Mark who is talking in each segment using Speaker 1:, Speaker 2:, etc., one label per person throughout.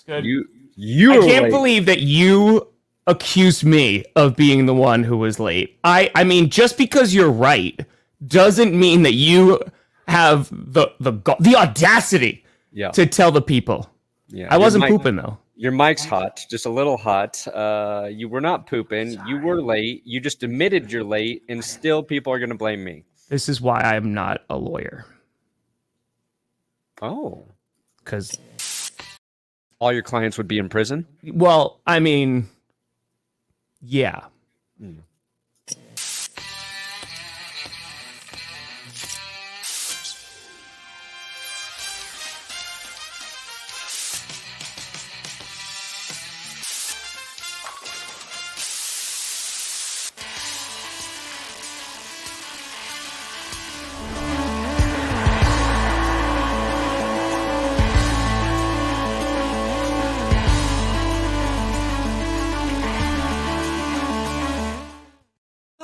Speaker 1: Good.
Speaker 2: You
Speaker 1: I can't
Speaker 2: late.
Speaker 1: believe that you accused me of being the one who was late. I mean, just because you're right doesn't mean that you have the audacity to tell the people.
Speaker 2: Yeah,
Speaker 1: I wasn't pooping though.
Speaker 2: Your mic's hot, just a little hot. You were not pooping. You were late. You just admitted you're late, and still people are going to blame me.
Speaker 1: This is why I'm not a lawyer.
Speaker 2: Oh.
Speaker 1: Because
Speaker 2: all your clients would be in prison?
Speaker 1: Well, I mean, yeah.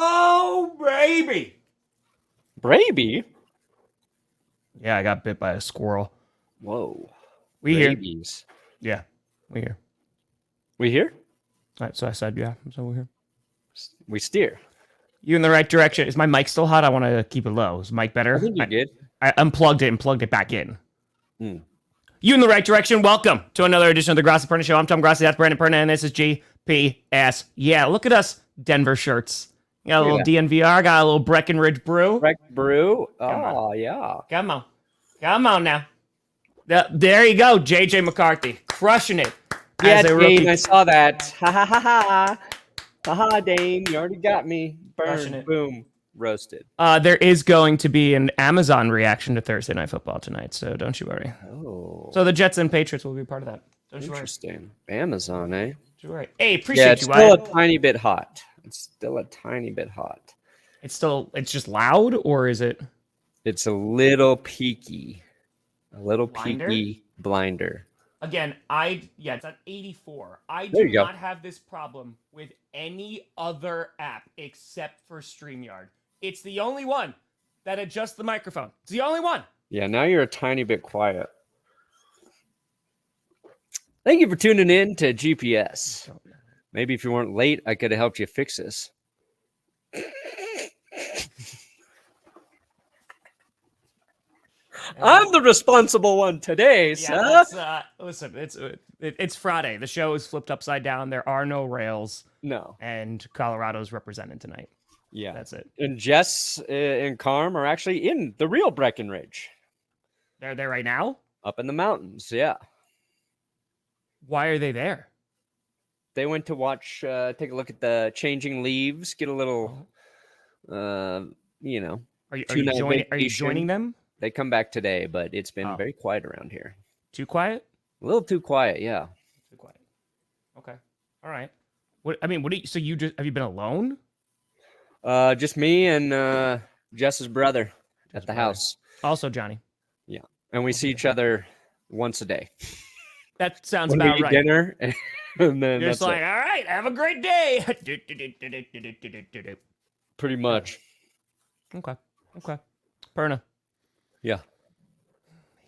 Speaker 1: Oh, baby.
Speaker 2: Braby?
Speaker 1: Yeah, I got bit by a squirrel.
Speaker 2: Whoa.
Speaker 1: We here.
Speaker 2: Rabies.
Speaker 1: Yeah, we here.
Speaker 2: We here?
Speaker 1: All right, so I said, yeah, so we're here.
Speaker 2: We steer.
Speaker 1: You in the right direction. Is my mic still hot? I want to keep it low. Is mic better?
Speaker 2: I think you're good.
Speaker 1: I unplugged it and plugged it back in. You in the right direction. Welcome to another edition of the Grossi Perna Show. I'm Tom Grossi. That's Brandon Perna, and this is GPS. Yeah, look at us, Denver shirts. Got a little DNVR. Got a little Breckenridge Brew.
Speaker 2: Brew. Oh, yeah.
Speaker 1: Come on. Come on now. There you go, JJ McCarthy. Crushing it.
Speaker 2: Yeah, Dane, I saw that. Ha ha ha ha. Ha ha, Dane. You already got me. Burn. Boom. Roasted.
Speaker 1: There is going to be an Amazon reaction to Thursday Night Football tonight, so don't you worry.
Speaker 2: Oh.
Speaker 1: So the Jets and Patriots will be part of that. Don't you worry.
Speaker 2: Interesting. Amazon, eh?
Speaker 1: Don't you worry. Hey, appreciate you.
Speaker 2: It's still a tiny bit hot. It's still a tiny bit hot.
Speaker 1: It's just loud, or is it?
Speaker 2: It's a little peaky. A little
Speaker 1: Blinder?
Speaker 2: peaky blinder.
Speaker 1: Again, it's at 84. I do not have this problem with any other app except for StreamYard. It's the only one that adjusts the microphone. It's the only one.
Speaker 2: Yeah, now you're a tiny bit quiet. Thank you for tuning in to GPS. Maybe if you weren't late, I could have helped you fix this. I'm the responsible one today, sir.
Speaker 1: Listen, it's Friday. The show is flipped upside down. There are no rails.
Speaker 2: No.
Speaker 1: And Colorado's represented tonight.
Speaker 2: Yeah.
Speaker 1: That's it.
Speaker 2: And Jess and Carm are actually in the real Breckenridge.
Speaker 1: They're there right now?
Speaker 2: Up in the mountains, yeah.
Speaker 1: Why are they there?
Speaker 2: They went to watch, take a look at the changing leaves, get a little,
Speaker 1: Are you joining them?
Speaker 2: They come back today, but it's been very quiet around here.
Speaker 1: Too quiet?
Speaker 2: A little too quiet, yeah.
Speaker 1: Too quiet. Okay. All right. Have you been alone?
Speaker 2: Just me and Jess's brother at the house.
Speaker 1: Also Johnny.
Speaker 2: Yeah. And we see each other once a day.
Speaker 1: That sounds
Speaker 2: when
Speaker 1: about
Speaker 2: we eat
Speaker 1: right.
Speaker 2: Dinner, and then
Speaker 1: you're just like, all right, have a great day.
Speaker 2: Pretty much.
Speaker 1: Okay. Perna.
Speaker 2: Yeah.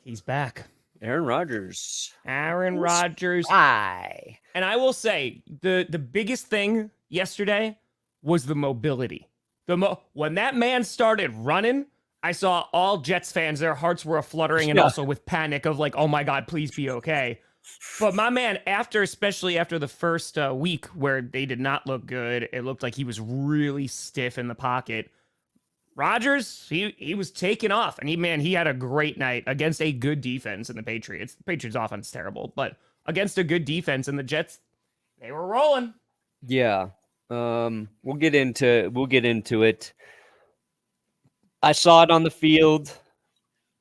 Speaker 1: He's back.
Speaker 2: Aaron Rodgers.
Speaker 1: Hi. And I will say, the biggest thing yesterday was the mobility. When that man started running, I saw all Jets fans, their hearts were fluttering and also with panic of like, oh my God, please be okay. But my man, especially after the first week where they did not look good, it looked like he was really stiff in the pocket. Rodgers, he was taking off, and he had a great night against a good defense in the Patriots. The Patriots' offense is terrible, but against a good defense, and the Jets, they were rolling.
Speaker 2: Yeah, we'll get into it. I saw it on the field.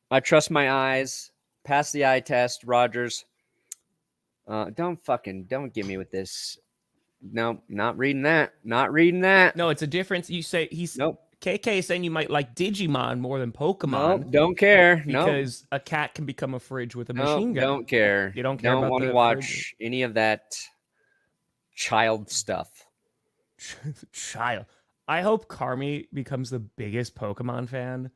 Speaker 2: I trust my eyes. Pass the eye test, Rodgers. Don't get me with this. No, not reading that. Not reading that.
Speaker 1: No, it's a difference. You say
Speaker 2: nope.
Speaker 1: KK is saying you might like Digimon more than Pokemon.
Speaker 2: Nope, don't care.
Speaker 1: Because a cat can become a fridge with a machine gun.
Speaker 2: Don't care.
Speaker 1: You don't care about
Speaker 2: want to watch any of that child stuff.
Speaker 1: Child. I hope Carmi becomes the biggest Pokemon fan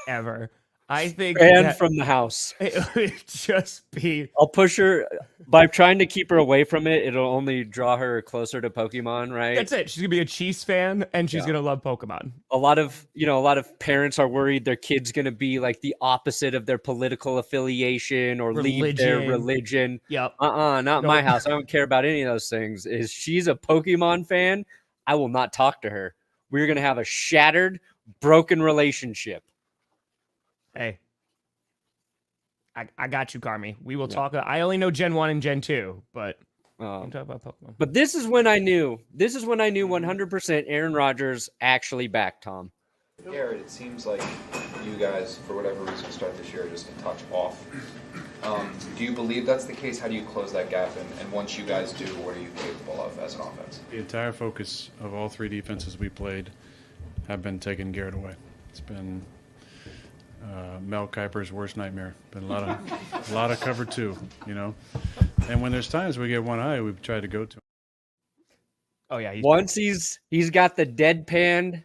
Speaker 1: ever. I think
Speaker 2: And
Speaker 1: that
Speaker 2: from the house.
Speaker 1: it would just be.
Speaker 2: I'll push her by trying to keep her away from it. It'll only draw her closer to Pokemon, right?
Speaker 1: That's it. She's gonna be a Chiefs fan, and she's gonna love Pokemon.
Speaker 2: A lot of parents are worried their kid's going to be like the opposite of their political affiliation or leave their religion.
Speaker 1: Yep.
Speaker 2: Not my house. I don't care about any of those things. Is she's a Pokemon fan, I will not talk to her. We're going to have a shattered, broken relationship.
Speaker 1: Hey, I got you, Carmi. We will talk. I only know Gen 1 and Gen 2, but we can talk about Pokemon.
Speaker 2: But this is when I knew 100% Aaron Rodgers actually backed Tom.
Speaker 3: Garrett, it seems like you guys, for whatever reason, start this year just a touch off. Do you believe that's the case? How do you close that gap? And once you guys do, what are you capable of as an offense?
Speaker 4: The entire focus of all three defenses we played have been taking Garrett away. It's been Mel Kiper's worst nightmare. Been a lot of cover two, you know. And when there's times we get one eye, we've tried to go to him.
Speaker 1: Oh yeah.
Speaker 2: Once he's got the deadpan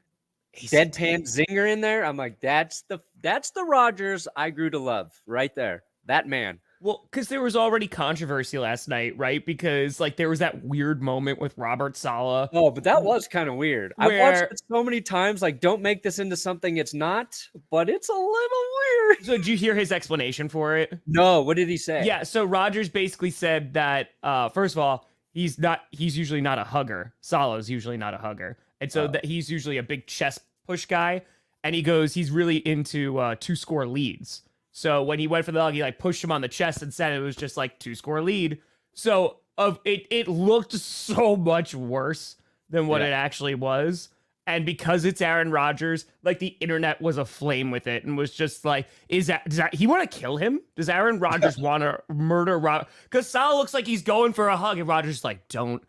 Speaker 2: zinger in there, I'm like, that's the Rodgers I grew to love right there. That man.
Speaker 1: Well, because there was already controversy last night, right? Because like there was that weird moment with Robert Saleh.
Speaker 2: Oh, but that was kind of weird. I've watched it so many times. Like, don't make this into something it's not, but it's a little weird.
Speaker 1: So did you hear his explanation for it?
Speaker 2: No. What did he say?
Speaker 1: Yeah. So Rodgers basically said that first of all, he's usually not a hugger. Saleh's usually not a hugger, and so that he's usually a big chest push guy. And he goes, he's really into 2-score leads. So when he went for the hug, he like pushed him on the chest and said it was just like 2-score lead. So it looked so much worse than what it actually was. And because it's Aaron Rodgers, like the internet was aflame with it and was just like, does he want to kill him? Does Aaron Rodgers want to murder Rodgers? Because Saleh looks like he's going for a hug, and Rodgers is like, don't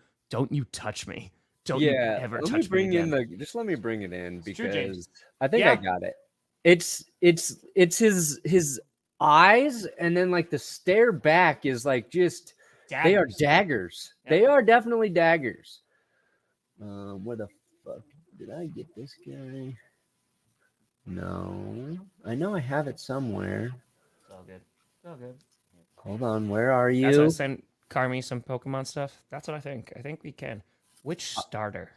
Speaker 1: you touch me. Don't you ever touch me again.
Speaker 2: Just let me bring it in because
Speaker 1: true,
Speaker 2: I think I got it. It's his eyes, and then like the stare back is like just daggers. They are daggers. Yep. They are definitely daggers. Where the fuck did I get this guy? No, I know I have it somewhere.
Speaker 1: It's all good. It's all good.
Speaker 2: Hold on, where are you?
Speaker 1: That's what I sent Carmi some Pokemon stuff. That's what I think. I think we can. Which starter?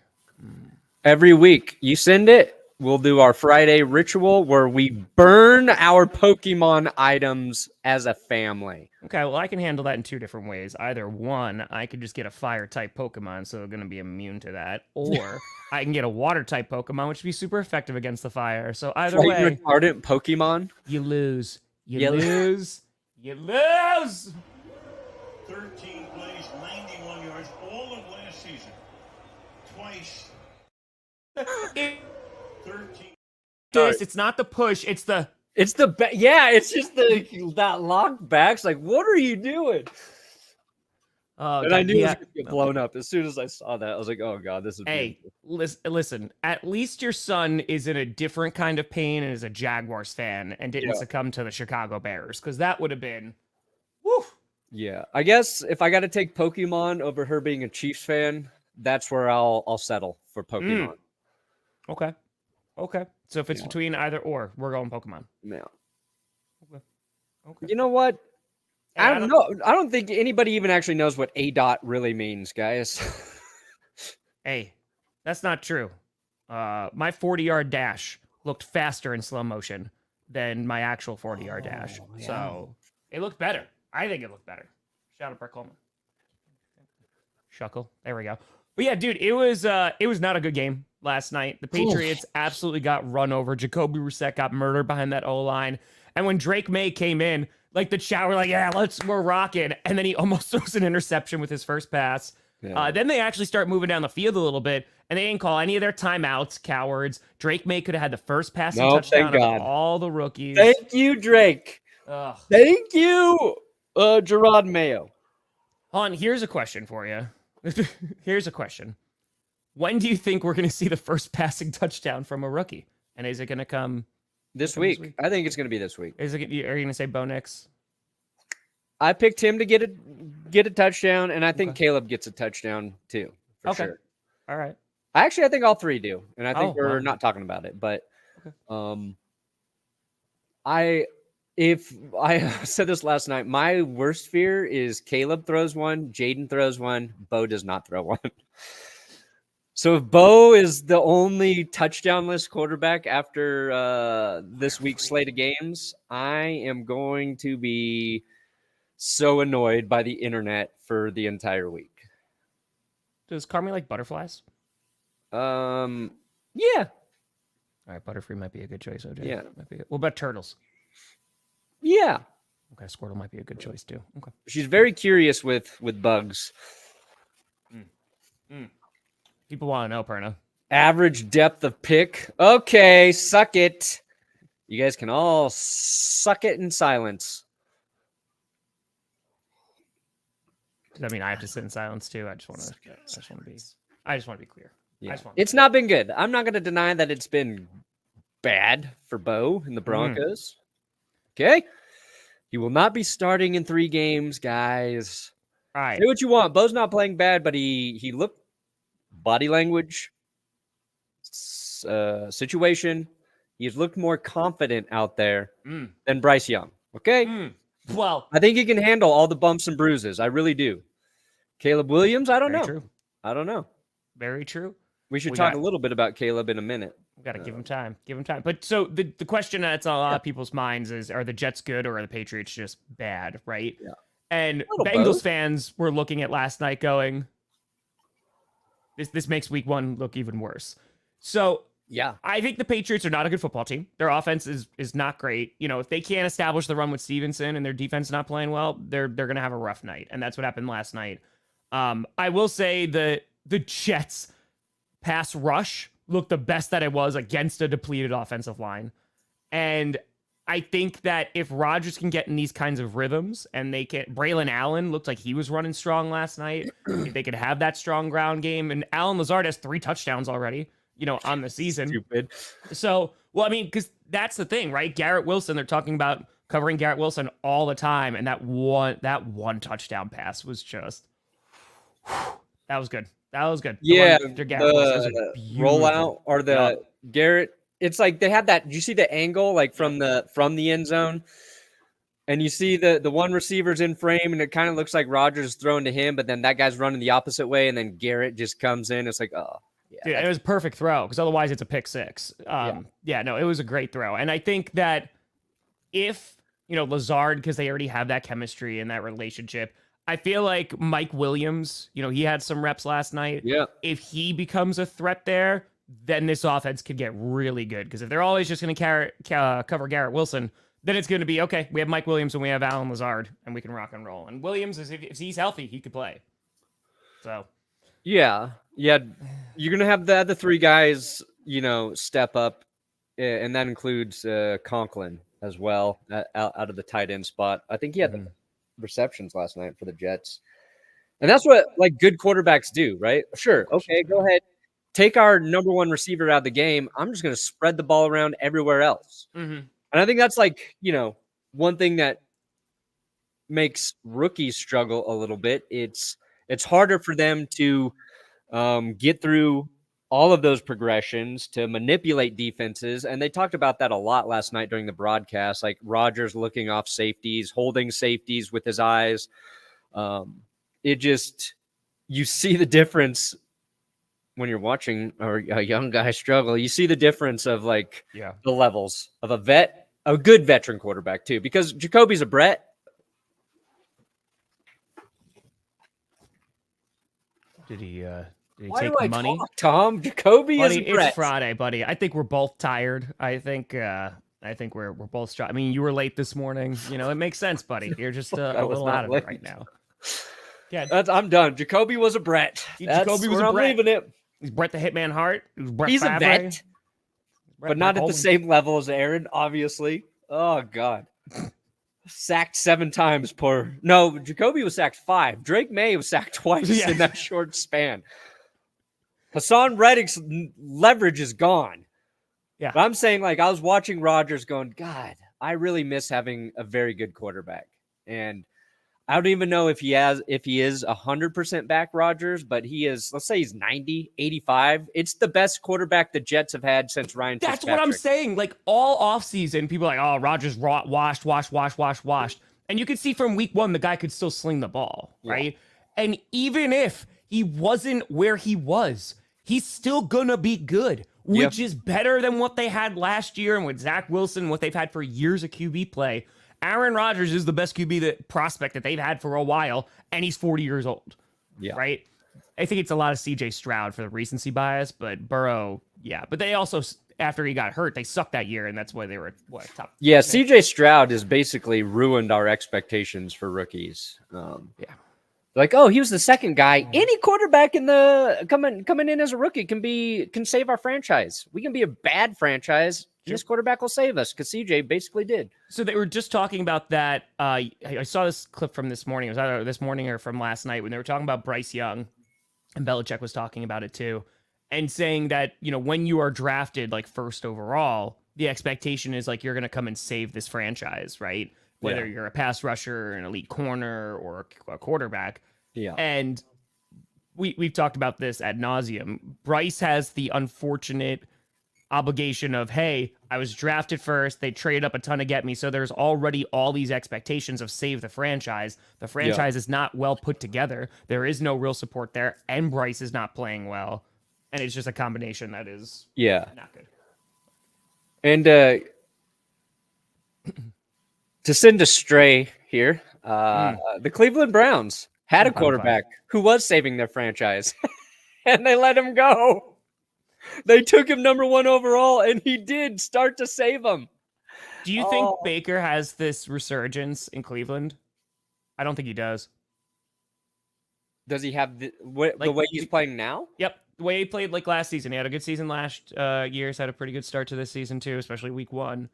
Speaker 2: Every week you send it. We'll do our Friday ritual where we burn our Pokemon items as a family.
Speaker 1: Okay, well, I can handle that in two different ways. Either one, I could just get a fire-type Pokemon, so they're going to be immune to that. Or I can get a water-type Pokemon, which would be super effective against the fire. So either way...
Speaker 2: retardant Pokemon?
Speaker 1: You lose. You lose. You lose!
Speaker 5: 13 plays, 91 yards, all of last season. Twice. 13.
Speaker 1: It's not the push, it's the
Speaker 2: it's just that locked backs. Like, what are you doing? And I knew it was gonna get blown up as soon as I saw that. I was like, oh god, this is
Speaker 1: listen, at least your son is in a different kind of pain and is a Jaguars fan and didn't succumb to the Chicago Bears, because that would have been
Speaker 2: Yeah, I guess if I got to take Pokemon over her being a Chiefs fan, that's where I'll settle for Pokemon.
Speaker 1: Okay. So if it's between either or, we're going Pokemon.
Speaker 2: Yeah.
Speaker 1: Okay.
Speaker 2: You know what? I don't know. I don't think anybody even actually knows what A. really means, guys.
Speaker 1: Hey, that's not true. My 40-yard dash looked faster in slow motion than my actual 40-yard dash. Yeah. So it looked better. I think it looked better. Shout out Brett Coleman. Shuckle. There we go. But yeah, dude, it was not a good game last night. The Patriots absolutely got run over. Jacoby Brissett got murdered behind that O-line. And when Drake May came in, like the chat were like, yeah, we're rocking. And then he almost throws an interception with his first pass. Yeah. Then they actually start moving down the field a little bit, and they didn't call any of their timeouts, cowards. Drake May could have had the first passing touchdown of all the rookies.
Speaker 2: Thank you, Drake. Thank you, Gerard Mayo.
Speaker 1: Hon, here's a question for you. Here's a question. When do you think we're going to see the first passing touchdown from a rookie? And is it going to come
Speaker 2: this week? I think it's going to be this week.
Speaker 1: Are you going to say Bo Nix?
Speaker 2: I picked him to get a touchdown, and I think Caleb gets a touchdown too. For sure.
Speaker 1: All right.
Speaker 2: I think all three do, and I think we're not talking about it. But If I said this last night, my worst fear is Caleb throws one, Jayden throws one, Bo does not throw one. So if Bo is the only touchdown-less quarterback after this week's slate of games, I am going to be so annoyed by the internet for the entire week.
Speaker 1: Does Carmi like butterflies?
Speaker 2: Yeah.
Speaker 1: All right, Butterfree might be a good choice, OJ.
Speaker 2: Yeah.
Speaker 1: Might be good. What about turtles?
Speaker 2: Yeah.
Speaker 1: Okay, Squirtle might be a good choice too. Okay.
Speaker 2: She's very curious with bugs.
Speaker 1: People want to know, Perna.
Speaker 2: Average depth of pick. Okay, suck it. You guys can all suck it in silence.
Speaker 1: Does that mean I have to sit in silence too? I just want to be clear.
Speaker 2: Yeah. It's not been good. I'm not going to deny that it's been bad for Bo and the Broncos. Okay. He will not be starting in 3 games, guys.
Speaker 1: All right.
Speaker 2: Say what you want. Bo's not playing bad, but he looked body language, situation. He's looked more confident out there than Bryce Young. Okay.
Speaker 1: Well,
Speaker 2: I think he can handle all the bumps and bruises. I really do. Caleb Williams, I don't know.
Speaker 1: True.
Speaker 2: I don't know.
Speaker 1: Very true.
Speaker 2: We should talk a little bit about Caleb in a minute.
Speaker 1: We got to give him time. Give him time. But so the question that's on a lot of people's minds is, are the Jets good or are the Patriots just bad, right?
Speaker 2: Yeah.
Speaker 1: And
Speaker 2: Bengals
Speaker 1: both. Fans were looking at last night going, this makes week 1 look even worse. So
Speaker 2: yeah,
Speaker 1: I think the Patriots are not a good football team. Their offense is not great. You know, if they can't establish the run with Stevenson and their defense not playing well, they're going to have a rough night. And that's what happened last night. I will say the Jets pass rush looked the best that it was against a depleted offensive line. And I think that if Rodgers can get in these kinds of rhythms and they can, Braylon Allen looked like he was running strong last night. If they could have that strong ground game, and Allen Lazard has 3 touchdowns already, on the season.
Speaker 2: Stupid.
Speaker 1: So, well, I mean, because that's the thing, right? Garrett Wilson, they're talking about covering Garrett Wilson all the time. And that one touchdown pass was just, that was good. That was good.
Speaker 2: Yeah,
Speaker 1: the
Speaker 2: rollout or the Garrett. It's like they had that. Did you see the angle like from the end zone? And you see the one receiver's in frame, and it kind of looks like Rodgers is throwing to him, but then that guy's running the opposite way, and then Garrett just comes in. It's like, oh, yeah.
Speaker 1: Dude, it was a perfect throw because otherwise it's a pick 6. No, it was a great throw. And I think that if, Lazard, because they already have that chemistry and that relationship, I feel like Mike Williams, he had some reps last night.
Speaker 2: Yeah.
Speaker 1: If he becomes a threat there, then this offense could get really good. Because if they're always just going to cover Garrett Wilson, then it's going to be, okay, we have Mike Williams and we have Allen Lazard, and we can rock and roll. And Williams, if he's healthy, he could play. So.
Speaker 2: Yeah. You're going to have the other 3 guys, step up, and that includes Conklin as well, out of the tight end spot. I think he had the receptions last night for the Jets. And that's what good quarterbacks do, right? Sure. Okay, go ahead. Take our number 1 receiver out of the game. I'm just going to spread the ball around everywhere else. And I think that's one thing that makes rookies struggle a little bit. It's harder for them to get through all of those progressions, to manipulate defenses. And they talked about that a lot last night during the broadcast, like Rodgers looking off safeties, holding safeties with his eyes. You see the difference when you're watching a young guy struggle. You see the difference of the levels of a good veteran quarterback too, because Jacoby's a Brett.
Speaker 1: Did he
Speaker 2: Why
Speaker 1: take
Speaker 2: do I
Speaker 1: money?
Speaker 2: Talk, Tom? Jacoby
Speaker 1: buddy,
Speaker 2: is Brett.
Speaker 1: It's Friday, buddy. I think we're both tired. I think we're both strong. I mean, you were late this morning. It makes sense, buddy. You're just a little out of it right now. Yeah,
Speaker 2: I'm done. Jacoby was a Brett.
Speaker 1: Jacoby was a Brett. I'm leaving it. He's Brett the Hitman Hart.
Speaker 2: He's a vet, but not at the same level as Aaron, obviously. Oh, God. Sacked 7 times No, Jacoby was sacked 5. Drake May was sacked twice in that short span. Hassan Reddick's leverage is gone.
Speaker 1: Yeah.
Speaker 2: But I'm saying, I was watching Rodgers going, God, I really miss having a very good quarterback. And I don't even know if he is 100% back Rodgers, but he is, let's say he's 90, 85. It's the best quarterback the Jets have had since Ryan
Speaker 1: That's
Speaker 2: Fitzpatrick.
Speaker 1: what I'm saying. Like all offseason, people are like, oh, Rodgers washed. And you could see from week 1, the guy could still sling the ball, right? And even if he wasn't where he was, he's still gonna be good, which is better than what they had last year and with Zach Wilson, what they've had for years of QB play. Aaron Rodgers is the best QB prospect that they've had for a while, and he's 40 years old, right? I think it's a lot of CJ Stroud for the recency bias, but Burrow, But they also, after he got hurt, they sucked that year, and that's why they were top.
Speaker 2: Yeah, CJ Stroud has basically ruined our expectations for rookies. Like, oh, he was the second guy. Any quarterback in the coming in as a rookie can save our franchise. We can be a bad franchise. This quarterback will save us because CJ basically did.
Speaker 1: So they were just talking about that. I saw this clip from this morning. It was either this morning or from last night when they were talking about Bryce Young, and Belichick was talking about it too, and saying that, when you are drafted like first overall, the expectation is like you're going to come and save this franchise, right? Whether you're a pass rusher, an elite corner, or a quarterback.
Speaker 2: Yeah.
Speaker 1: And we've talked about this ad nauseum. Bryce has the unfortunate obligation of, hey, I was drafted first. They traded up a ton to get me. So there's already all these expectations of save the franchise. The franchise is not well put together. There is no real support there. And Bryce is not playing well. And it's just a combination that is not good.
Speaker 2: And to send a stray here, the Cleveland Browns had a quarterback who was saving their franchise, and they let him go. They took him number 1 overall, and he did start to save them.
Speaker 1: Do you think Baker has this resurgence in Cleveland? I don't think he does.
Speaker 2: Does he have the way he's playing now?
Speaker 1: Yep. The way he played like last season. He had a good season last year. He's had a pretty good start to this season too, especially week 1.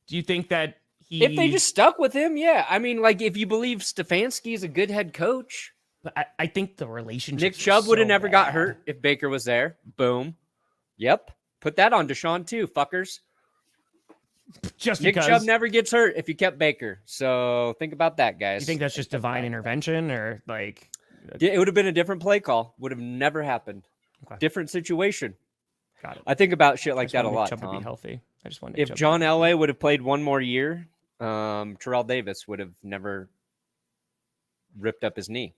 Speaker 1: Do you think that
Speaker 2: if they just stuck with him, I mean, like if you believe Stefanski is a good head coach.
Speaker 1: But I think the relationship.
Speaker 2: Nick Chubb would have never got hurt if Baker was there. Boom. Yep. Put that on Deshaun too, fuckers.
Speaker 1: Just
Speaker 2: Nick
Speaker 1: because
Speaker 2: Chubb never gets hurt if you kept Baker. So think about that, guys.
Speaker 1: You think that's just divine intervention, or like
Speaker 2: it would have been a different play call? Would have never happened.
Speaker 1: Okay.
Speaker 2: Different situation.
Speaker 1: Got it.
Speaker 2: I think about shit like that a lot.
Speaker 1: Chubb to be healthy. I just want
Speaker 2: if John Elway would have played one more year, Terrell Davis would have never ripped up his kney.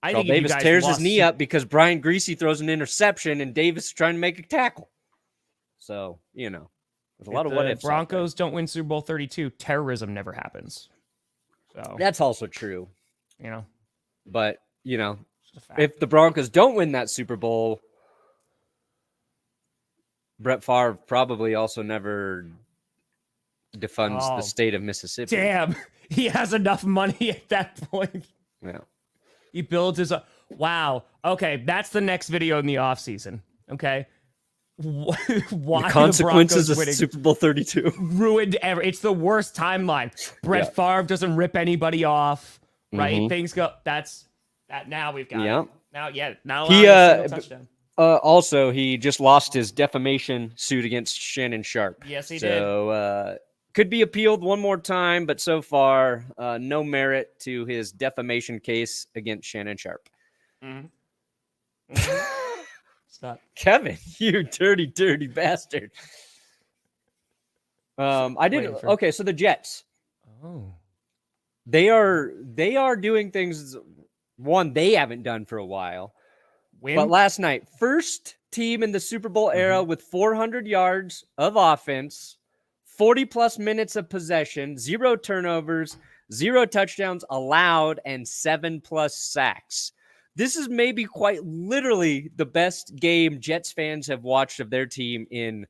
Speaker 2: Terrell Davis tears his knee up because Brian Greasy throws an interception and Davis is trying to make a tackle. So, there's a lot of what ifs.
Speaker 1: Broncos don't win Super Bowl 32, terrorism never happens. So
Speaker 2: that's also true. But, if the Broncos don't win that Super Bowl, Brett Favre probably also never defunds the state of Mississippi.
Speaker 1: Damn, he has enough money at that point.
Speaker 2: Yeah.
Speaker 1: He builds his... Wow. Okay, that's the next video in the offseason. Okay? Why
Speaker 2: the consequences of Super Bowl 32.
Speaker 1: Ruined ever. It's the worst timeline. Brett Favre doesn't rip anybody off, right? Mm-hmm. Things go... That's... That now we've got it. Now, not allowed a touchdown.
Speaker 2: Also, he just lost his defamation suit against Shannon Sharp.
Speaker 1: Yes, he
Speaker 2: did. So, could be appealed one more time, but so far, no merit to his defamation case against Shannon Sharp.
Speaker 1: Mm-hmm. Mm-hmm. Stop.
Speaker 2: Kevin, you dirty, dirty bastard. I didn't. Okay, so the Jets.
Speaker 1: Oh.
Speaker 2: They are doing things, one, they haven't done for a while. But last night, first team in the Super Bowl era with 400 yards of offense, 40-plus minutes of possession, 0 turnovers, 0 touchdowns allowed, and 7+ sacks. This is maybe quite literally the best game Jets fans have watched of their team in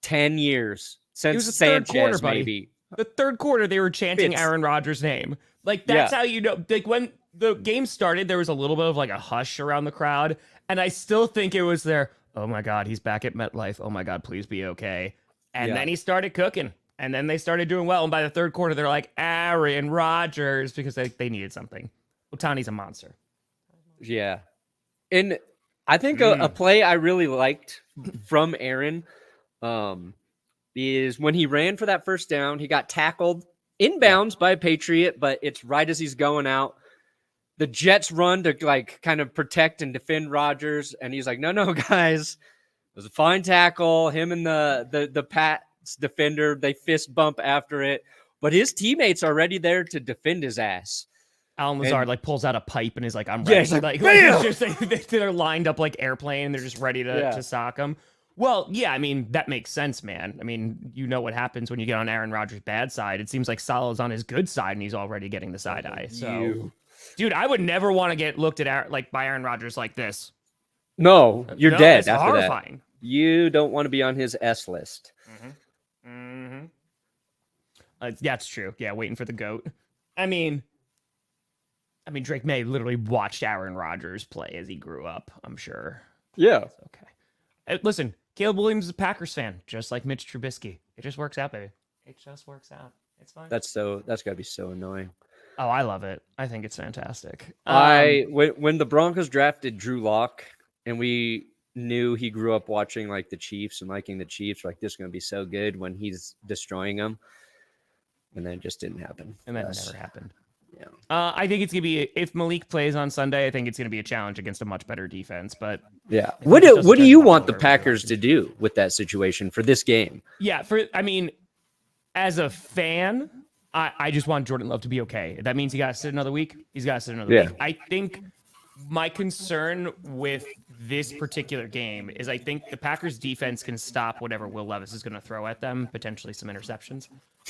Speaker 2: 10 years. Since Sanchez, maybe.
Speaker 1: The third quarter, they were chanting Aaron Rodgers' name. Like, that's how you know. Like, when the game started, there was a little bit of, like, a hush around the crowd. And I still think it was there. Oh, my God, he's back at MetLife. Oh, my God, please be okay. And then he started cooking. And then they started doing well. And by the third quarter, they're like, Aaron Rodgers, because they needed something. Otani's a monster.
Speaker 2: Yeah. And I think a play I really liked from Aaron is when he ran for that first down, he got tackled inbounds by a Patriot, but it's right as he's going out. The Jets run to like kind of protect and defend Rodgers, and he's like, no, guys, it was a fine tackle. Him and the Pats defender, they fist bump after it, but his teammates are ready there to defend his ass.
Speaker 1: Alan Lazard like pulls out a pipe and is like, I'm
Speaker 2: Yeah,
Speaker 1: ready.
Speaker 2: he's like,
Speaker 1: it's just, they're lined up like airplane and they're just ready to sock him. Well, yeah, I mean, that makes sense, man. I mean, you know what happens when you get on Aaron Rodgers' bad side. It seems like Salah's on his good side and he's already getting the side eye. So, dude, I would never want to get looked at by Aaron Rodgers like this.
Speaker 2: No, you're dead
Speaker 1: it's
Speaker 2: after
Speaker 1: horrifying.
Speaker 2: that. You don't want to be on his S list.
Speaker 1: That's true. Yeah, waiting for the GOAT. I mean, Drake May literally watched Aaron Rodgers play as he grew up, I'm sure.
Speaker 2: Yeah.
Speaker 1: It's okay. Listen, Caleb Williams is a Packers fan, just like Mitch Trubisky. It just works out, baby. It just works out. It's fine.
Speaker 2: That's gotta be so annoying.
Speaker 1: Oh, I love it. I think it's fantastic.
Speaker 2: When the Broncos drafted Drew Lock and we knew he grew up watching like the Chiefs and liking the Chiefs, like this is gonna be so good when he's destroying them. And then it just didn't happen.
Speaker 1: And that never happened.
Speaker 2: Yeah.
Speaker 1: I think it's gonna be, if Malik plays on Sunday, I think it's gonna be a challenge against a much better defense. But
Speaker 2: yeah, what do you want the Packers to do with that situation for this game?
Speaker 1: Yeah, as a fan, I just want Jordan Love to be okay. If that means he got to sit another week, he's got to sit another week. I think my concern with this particular game is I think the Packers defense can stop whatever Will Levis is going to throw at them, potentially some interceptions.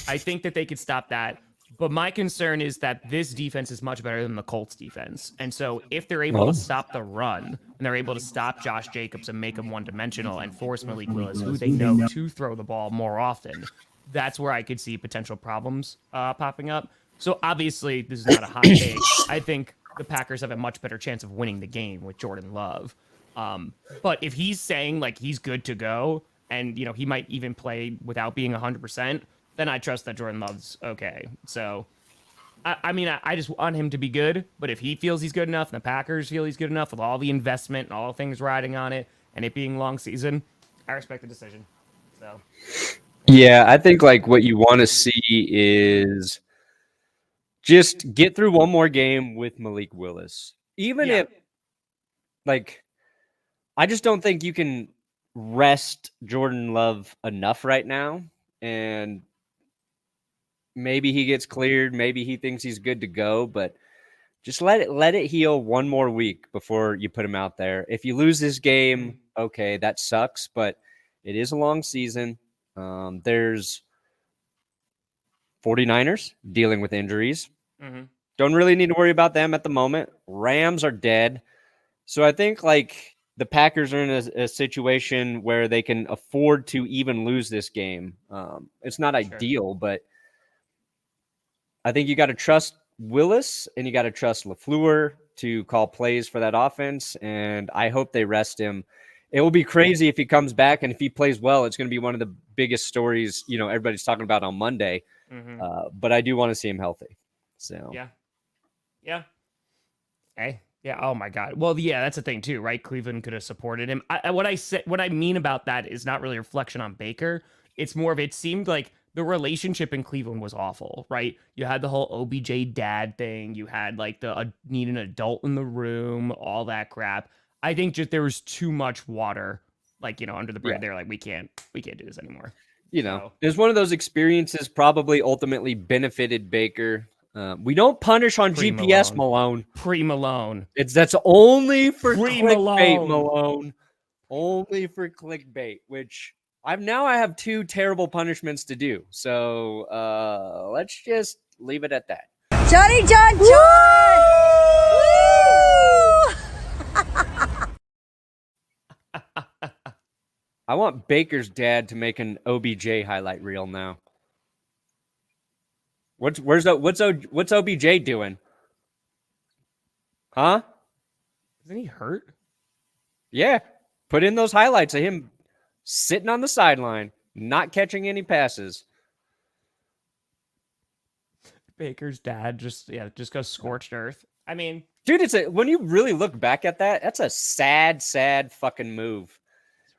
Speaker 1: I think that they could stop that. But my concern is that this defense is much better than the Colts defense. And so if they're able to stop the run and they're able to stop Josh Jacobs and make him one-dimensional and force Malik Willis, who they know to throw the ball more often, that's where I could see potential problems popping up. So obviously, this is not a hot take. I think the Packers have a much better chance of winning the game with Jordan Love. But if he's saying like he's good to go and he might even play without being 100%, then I trust that Jordan Love's okay. So, I just want him to be good. But if he feels he's good enough and the Packers feel he's good enough with all the investment and all things riding on it and it being long season, I respect the decision. So,
Speaker 2: yeah, I think like what you want to see is just get through one more game with Malik Willis. Even if, like, I just don't think you can rest Jordan Love enough right now. And maybe he gets cleared. Maybe he thinks he's good to go, but just let it heal one more week before you put him out there. If you lose this game, okay, that sucks, but it is a long season. There's 49ers dealing with injuries. Don't really need to worry about them at the moment. Rams are dead. So I think like the Packers are in a situation where they can afford to even lose this game. It's not ideal, but I think you got to trust Willis and you got to trust LaFleur to call plays for that offense. And I hope they rest him. It will be crazy if he comes back, and if he plays well, it's going to be one of the biggest stories, everybody's talking about on Monday. But I do want to see him healthy. So
Speaker 1: yeah. Hey, yeah. Oh my God. Well, yeah, that's the thing too, right? Cleveland could have supported him. What I mean about that is not really a reflection on Baker. It's more of, it seemed like the relationship in Cleveland was awful, right? You had the whole OBJ dad thing. You had like the need an adult in the room, all that crap. I think just there was too much water, like, under the bridge. They're like, we can't do this anymore.
Speaker 2: It was one of those experiences probably ultimately benefited Baker. We don't punish on GPS, Malone.
Speaker 1: Pre-Malone.
Speaker 2: That's only for
Speaker 1: Pre-Malone.
Speaker 2: clickbait, Malone. Only for clickbait, which I have two terrible punishments to do. So let's just leave it at that.
Speaker 6: Johnny John John!
Speaker 2: I want Baker's dad to make an OBJ highlight reel now. What's OBJ doing? Huh?
Speaker 1: Isn't he hurt?
Speaker 2: Yeah. Put in those highlights of him sitting on the sideline, not catching any passes.
Speaker 1: Baker's dad just goes scorched earth. I mean,
Speaker 2: dude, when you really look back at that, that's a sad, sad fucking move.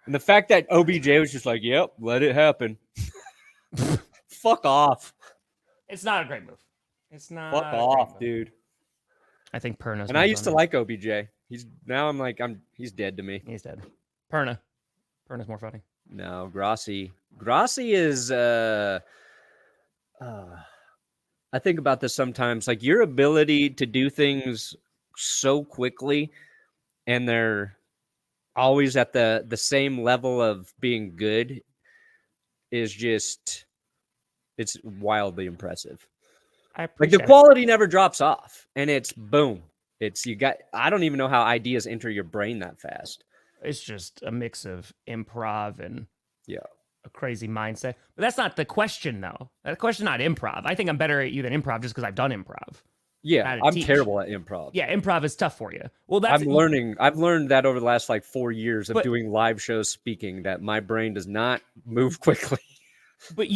Speaker 2: And the fact that OBJ was just like, yep, let it happen. Fuck off.
Speaker 1: It's not a great move. It's not.
Speaker 2: Fuck
Speaker 1: a great
Speaker 2: off,
Speaker 1: move.
Speaker 2: dude.
Speaker 1: I think Perna's.
Speaker 2: And I
Speaker 1: more
Speaker 2: used to
Speaker 1: done.
Speaker 2: like OBJ. He's dead to me.
Speaker 1: He's dead. Perna's more funny.
Speaker 2: No, Grossi is I think about this sometimes, like your ability to do things so quickly and they're always at the same level of being good is just, it's wildly impressive.
Speaker 1: I
Speaker 2: Like
Speaker 1: appreciate
Speaker 2: the quality never drops off and it's boom. I don't even know how ideas enter your brain that fast.
Speaker 1: It's just a mix of improv and
Speaker 2: Yeah.
Speaker 1: a crazy mindset. But that's not the question, though. The question not improv. I think I'm better at you than improv just because I've done improv.
Speaker 2: Yeah,
Speaker 1: How to
Speaker 2: I'm
Speaker 1: teach.
Speaker 2: terrible at improv.
Speaker 1: Yeah, improv is tough for you. Well, that's
Speaker 2: I've learned that over the last like 4 years of
Speaker 1: But-
Speaker 2: doing live shows speaking that my brain does not move quickly.
Speaker 1: But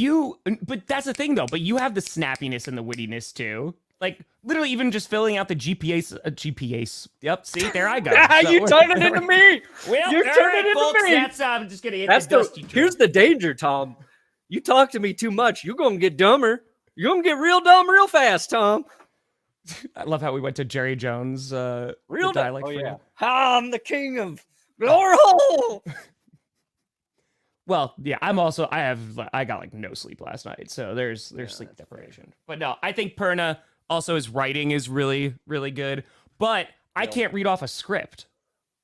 Speaker 1: that's the thing, though. But you have the snappiness and the wittiness too. Like literally, even just filling out the GPS. Yep. See, there I go.
Speaker 2: You turn it into me.
Speaker 1: Well,
Speaker 2: You
Speaker 1: all
Speaker 2: turn
Speaker 1: right,
Speaker 2: it into
Speaker 1: folks,
Speaker 2: me.
Speaker 1: that's I'm just gonna hit
Speaker 2: That's
Speaker 1: the dusty truth.
Speaker 2: here's the danger, Tom. You talk to me too much, you're gonna get dumber. You're gonna get real dumb real fast, Tom.
Speaker 1: I love how we went to Jerry Jones.
Speaker 2: Real
Speaker 1: the
Speaker 2: dumb.
Speaker 1: dialect
Speaker 2: Oh
Speaker 1: for you.
Speaker 2: yeah. I'm the king of glory hole.
Speaker 1: Well, yeah, I got like no sleep last night, so there's sleep deprivation. But no, I think Perna also his writing is really, really good. But I can't read off a script.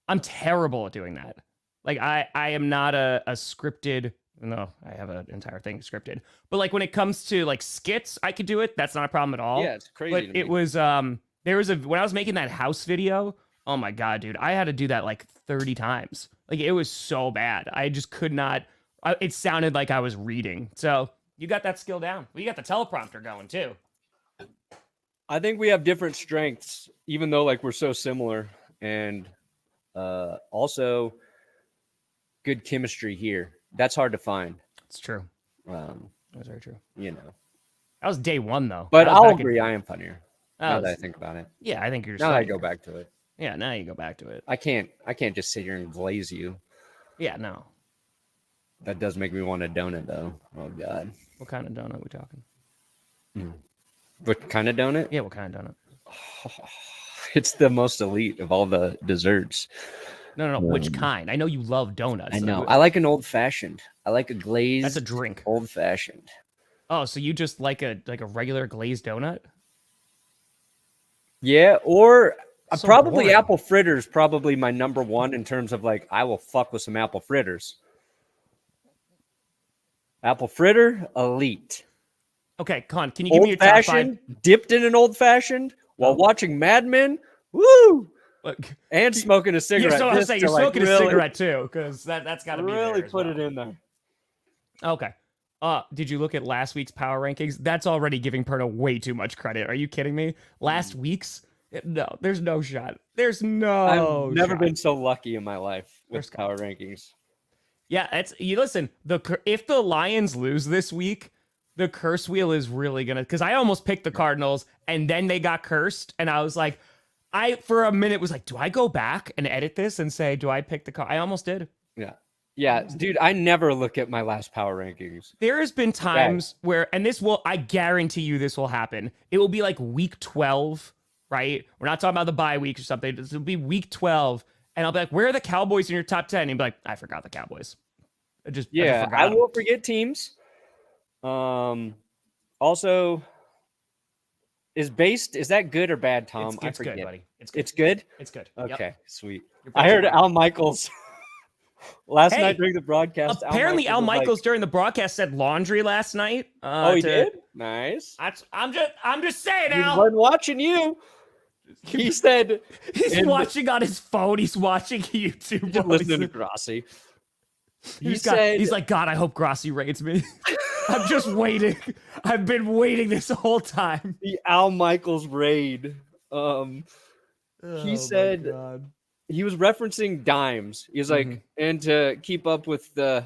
Speaker 1: I'm terrible at doing that. Like I am not a scripted. No, I have an entire thing scripted. But like when it comes to like skits, I could do it. That's not a problem at all.
Speaker 2: Yeah, it's crazy.
Speaker 1: But it was there was when I was making that house video. Oh my god, dude, I had to do that like 30 times. Like it was so bad. I just could not. It sounded like I was reading. So you got that skill down. Well, you got the teleprompter going too.
Speaker 2: I think we have different strengths, even though like we're so similar, and also good chemistry here. That's hard to find.
Speaker 1: It's true. That's very true.
Speaker 2: You know.
Speaker 1: That was day one though.
Speaker 2: But
Speaker 1: That was
Speaker 2: I'll
Speaker 1: back in-
Speaker 2: agree, I am funnier.
Speaker 1: that
Speaker 2: Now
Speaker 1: was-
Speaker 2: that I think about it.
Speaker 1: Yeah, I think you're.
Speaker 2: Now that I
Speaker 1: funnier.
Speaker 2: go back to it.
Speaker 1: Yeah, now you go back to it.
Speaker 2: I can't just sit here and glaze you.
Speaker 1: Yeah, no.
Speaker 2: That does make me want a donut though. Oh god.
Speaker 1: What kind of donut are we talking?
Speaker 2: What kind of donut?
Speaker 1: Yeah, what kind of donut?
Speaker 2: It's the most elite of all the desserts.
Speaker 1: No. Which kind? I know you love donuts.
Speaker 2: I know. I like an old fashioned. I like a glazed.
Speaker 1: That's a drink.
Speaker 2: Old fashioned.
Speaker 1: Oh, so you just like a regular glazed donut?
Speaker 2: Yeah, or
Speaker 1: So
Speaker 2: probably
Speaker 1: boring.
Speaker 2: apple fritters. Probably my number one in terms of like I will fuck with some apple fritters. Apple fritter, elite.
Speaker 1: Okay, Con, can you give me your
Speaker 2: Old
Speaker 1: top
Speaker 2: fashioned,
Speaker 1: five?
Speaker 2: dipped in an old fashioned while watching Mad Men. Woo!
Speaker 1: Look,
Speaker 2: And smoking a cigarette.
Speaker 1: so I was
Speaker 2: just
Speaker 1: saying
Speaker 2: to,
Speaker 1: you're
Speaker 2: like,
Speaker 1: smoking a
Speaker 2: really-
Speaker 1: cigarette too, because that's got to be
Speaker 2: Really
Speaker 1: there as
Speaker 2: put
Speaker 1: well.
Speaker 2: it in there.
Speaker 1: Okay. Did you look at last week's power rankings? That's already giving Perna way too much credit. Are you kidding me? Last week's? No, there's no shot. There's no.
Speaker 2: I've never
Speaker 1: shot.
Speaker 2: been so lucky in my life with
Speaker 1: First
Speaker 2: power rankings.
Speaker 1: Yeah, it's you listen. If the Lions lose this week, the curse wheel is really gonna. Because I almost picked the Cardinals, and then they got cursed, and I was like, for a minute was like, do I go back and edit this and say, do I pick the I almost did.
Speaker 2: Yeah, dude, I never look at my last power rankings.
Speaker 1: There has been times where, and I guarantee you this will happen. It will be like week 12, right? We're not talking about the bye week or something. This will be week 12, and I'll be like, where are the Cowboys in your top 10? And you'll be like, I forgot the Cowboys. I just forgot
Speaker 2: I
Speaker 1: them.
Speaker 2: will forget teams. Also, is that good or bad, Tom?
Speaker 1: It's good, buddy. It's good.
Speaker 2: It's good?
Speaker 1: It's good. Yep.
Speaker 2: Okay, sweet.
Speaker 1: You're
Speaker 2: I heard
Speaker 1: basing it.
Speaker 2: Al Michaels last
Speaker 1: Hey,
Speaker 2: night during the broadcast.
Speaker 1: Apparently, Al
Speaker 2: was like-
Speaker 1: Michaels during the broadcast said laundry last night.
Speaker 2: Oh, he did? Nice.
Speaker 1: I'm just saying,
Speaker 2: He
Speaker 1: Al.
Speaker 2: wasn't watching you. He said
Speaker 1: He's
Speaker 2: and-
Speaker 1: watching on his phone. He's watching YouTube.
Speaker 2: just
Speaker 1: while
Speaker 2: listening to
Speaker 1: he's-
Speaker 2: Grossi.
Speaker 1: He's like, God, I hope Grossi rates me. I'm just waiting. I've been waiting this whole time.
Speaker 2: The Al Michaels raid. He said he was referencing dimes. He was like, and to keep up with the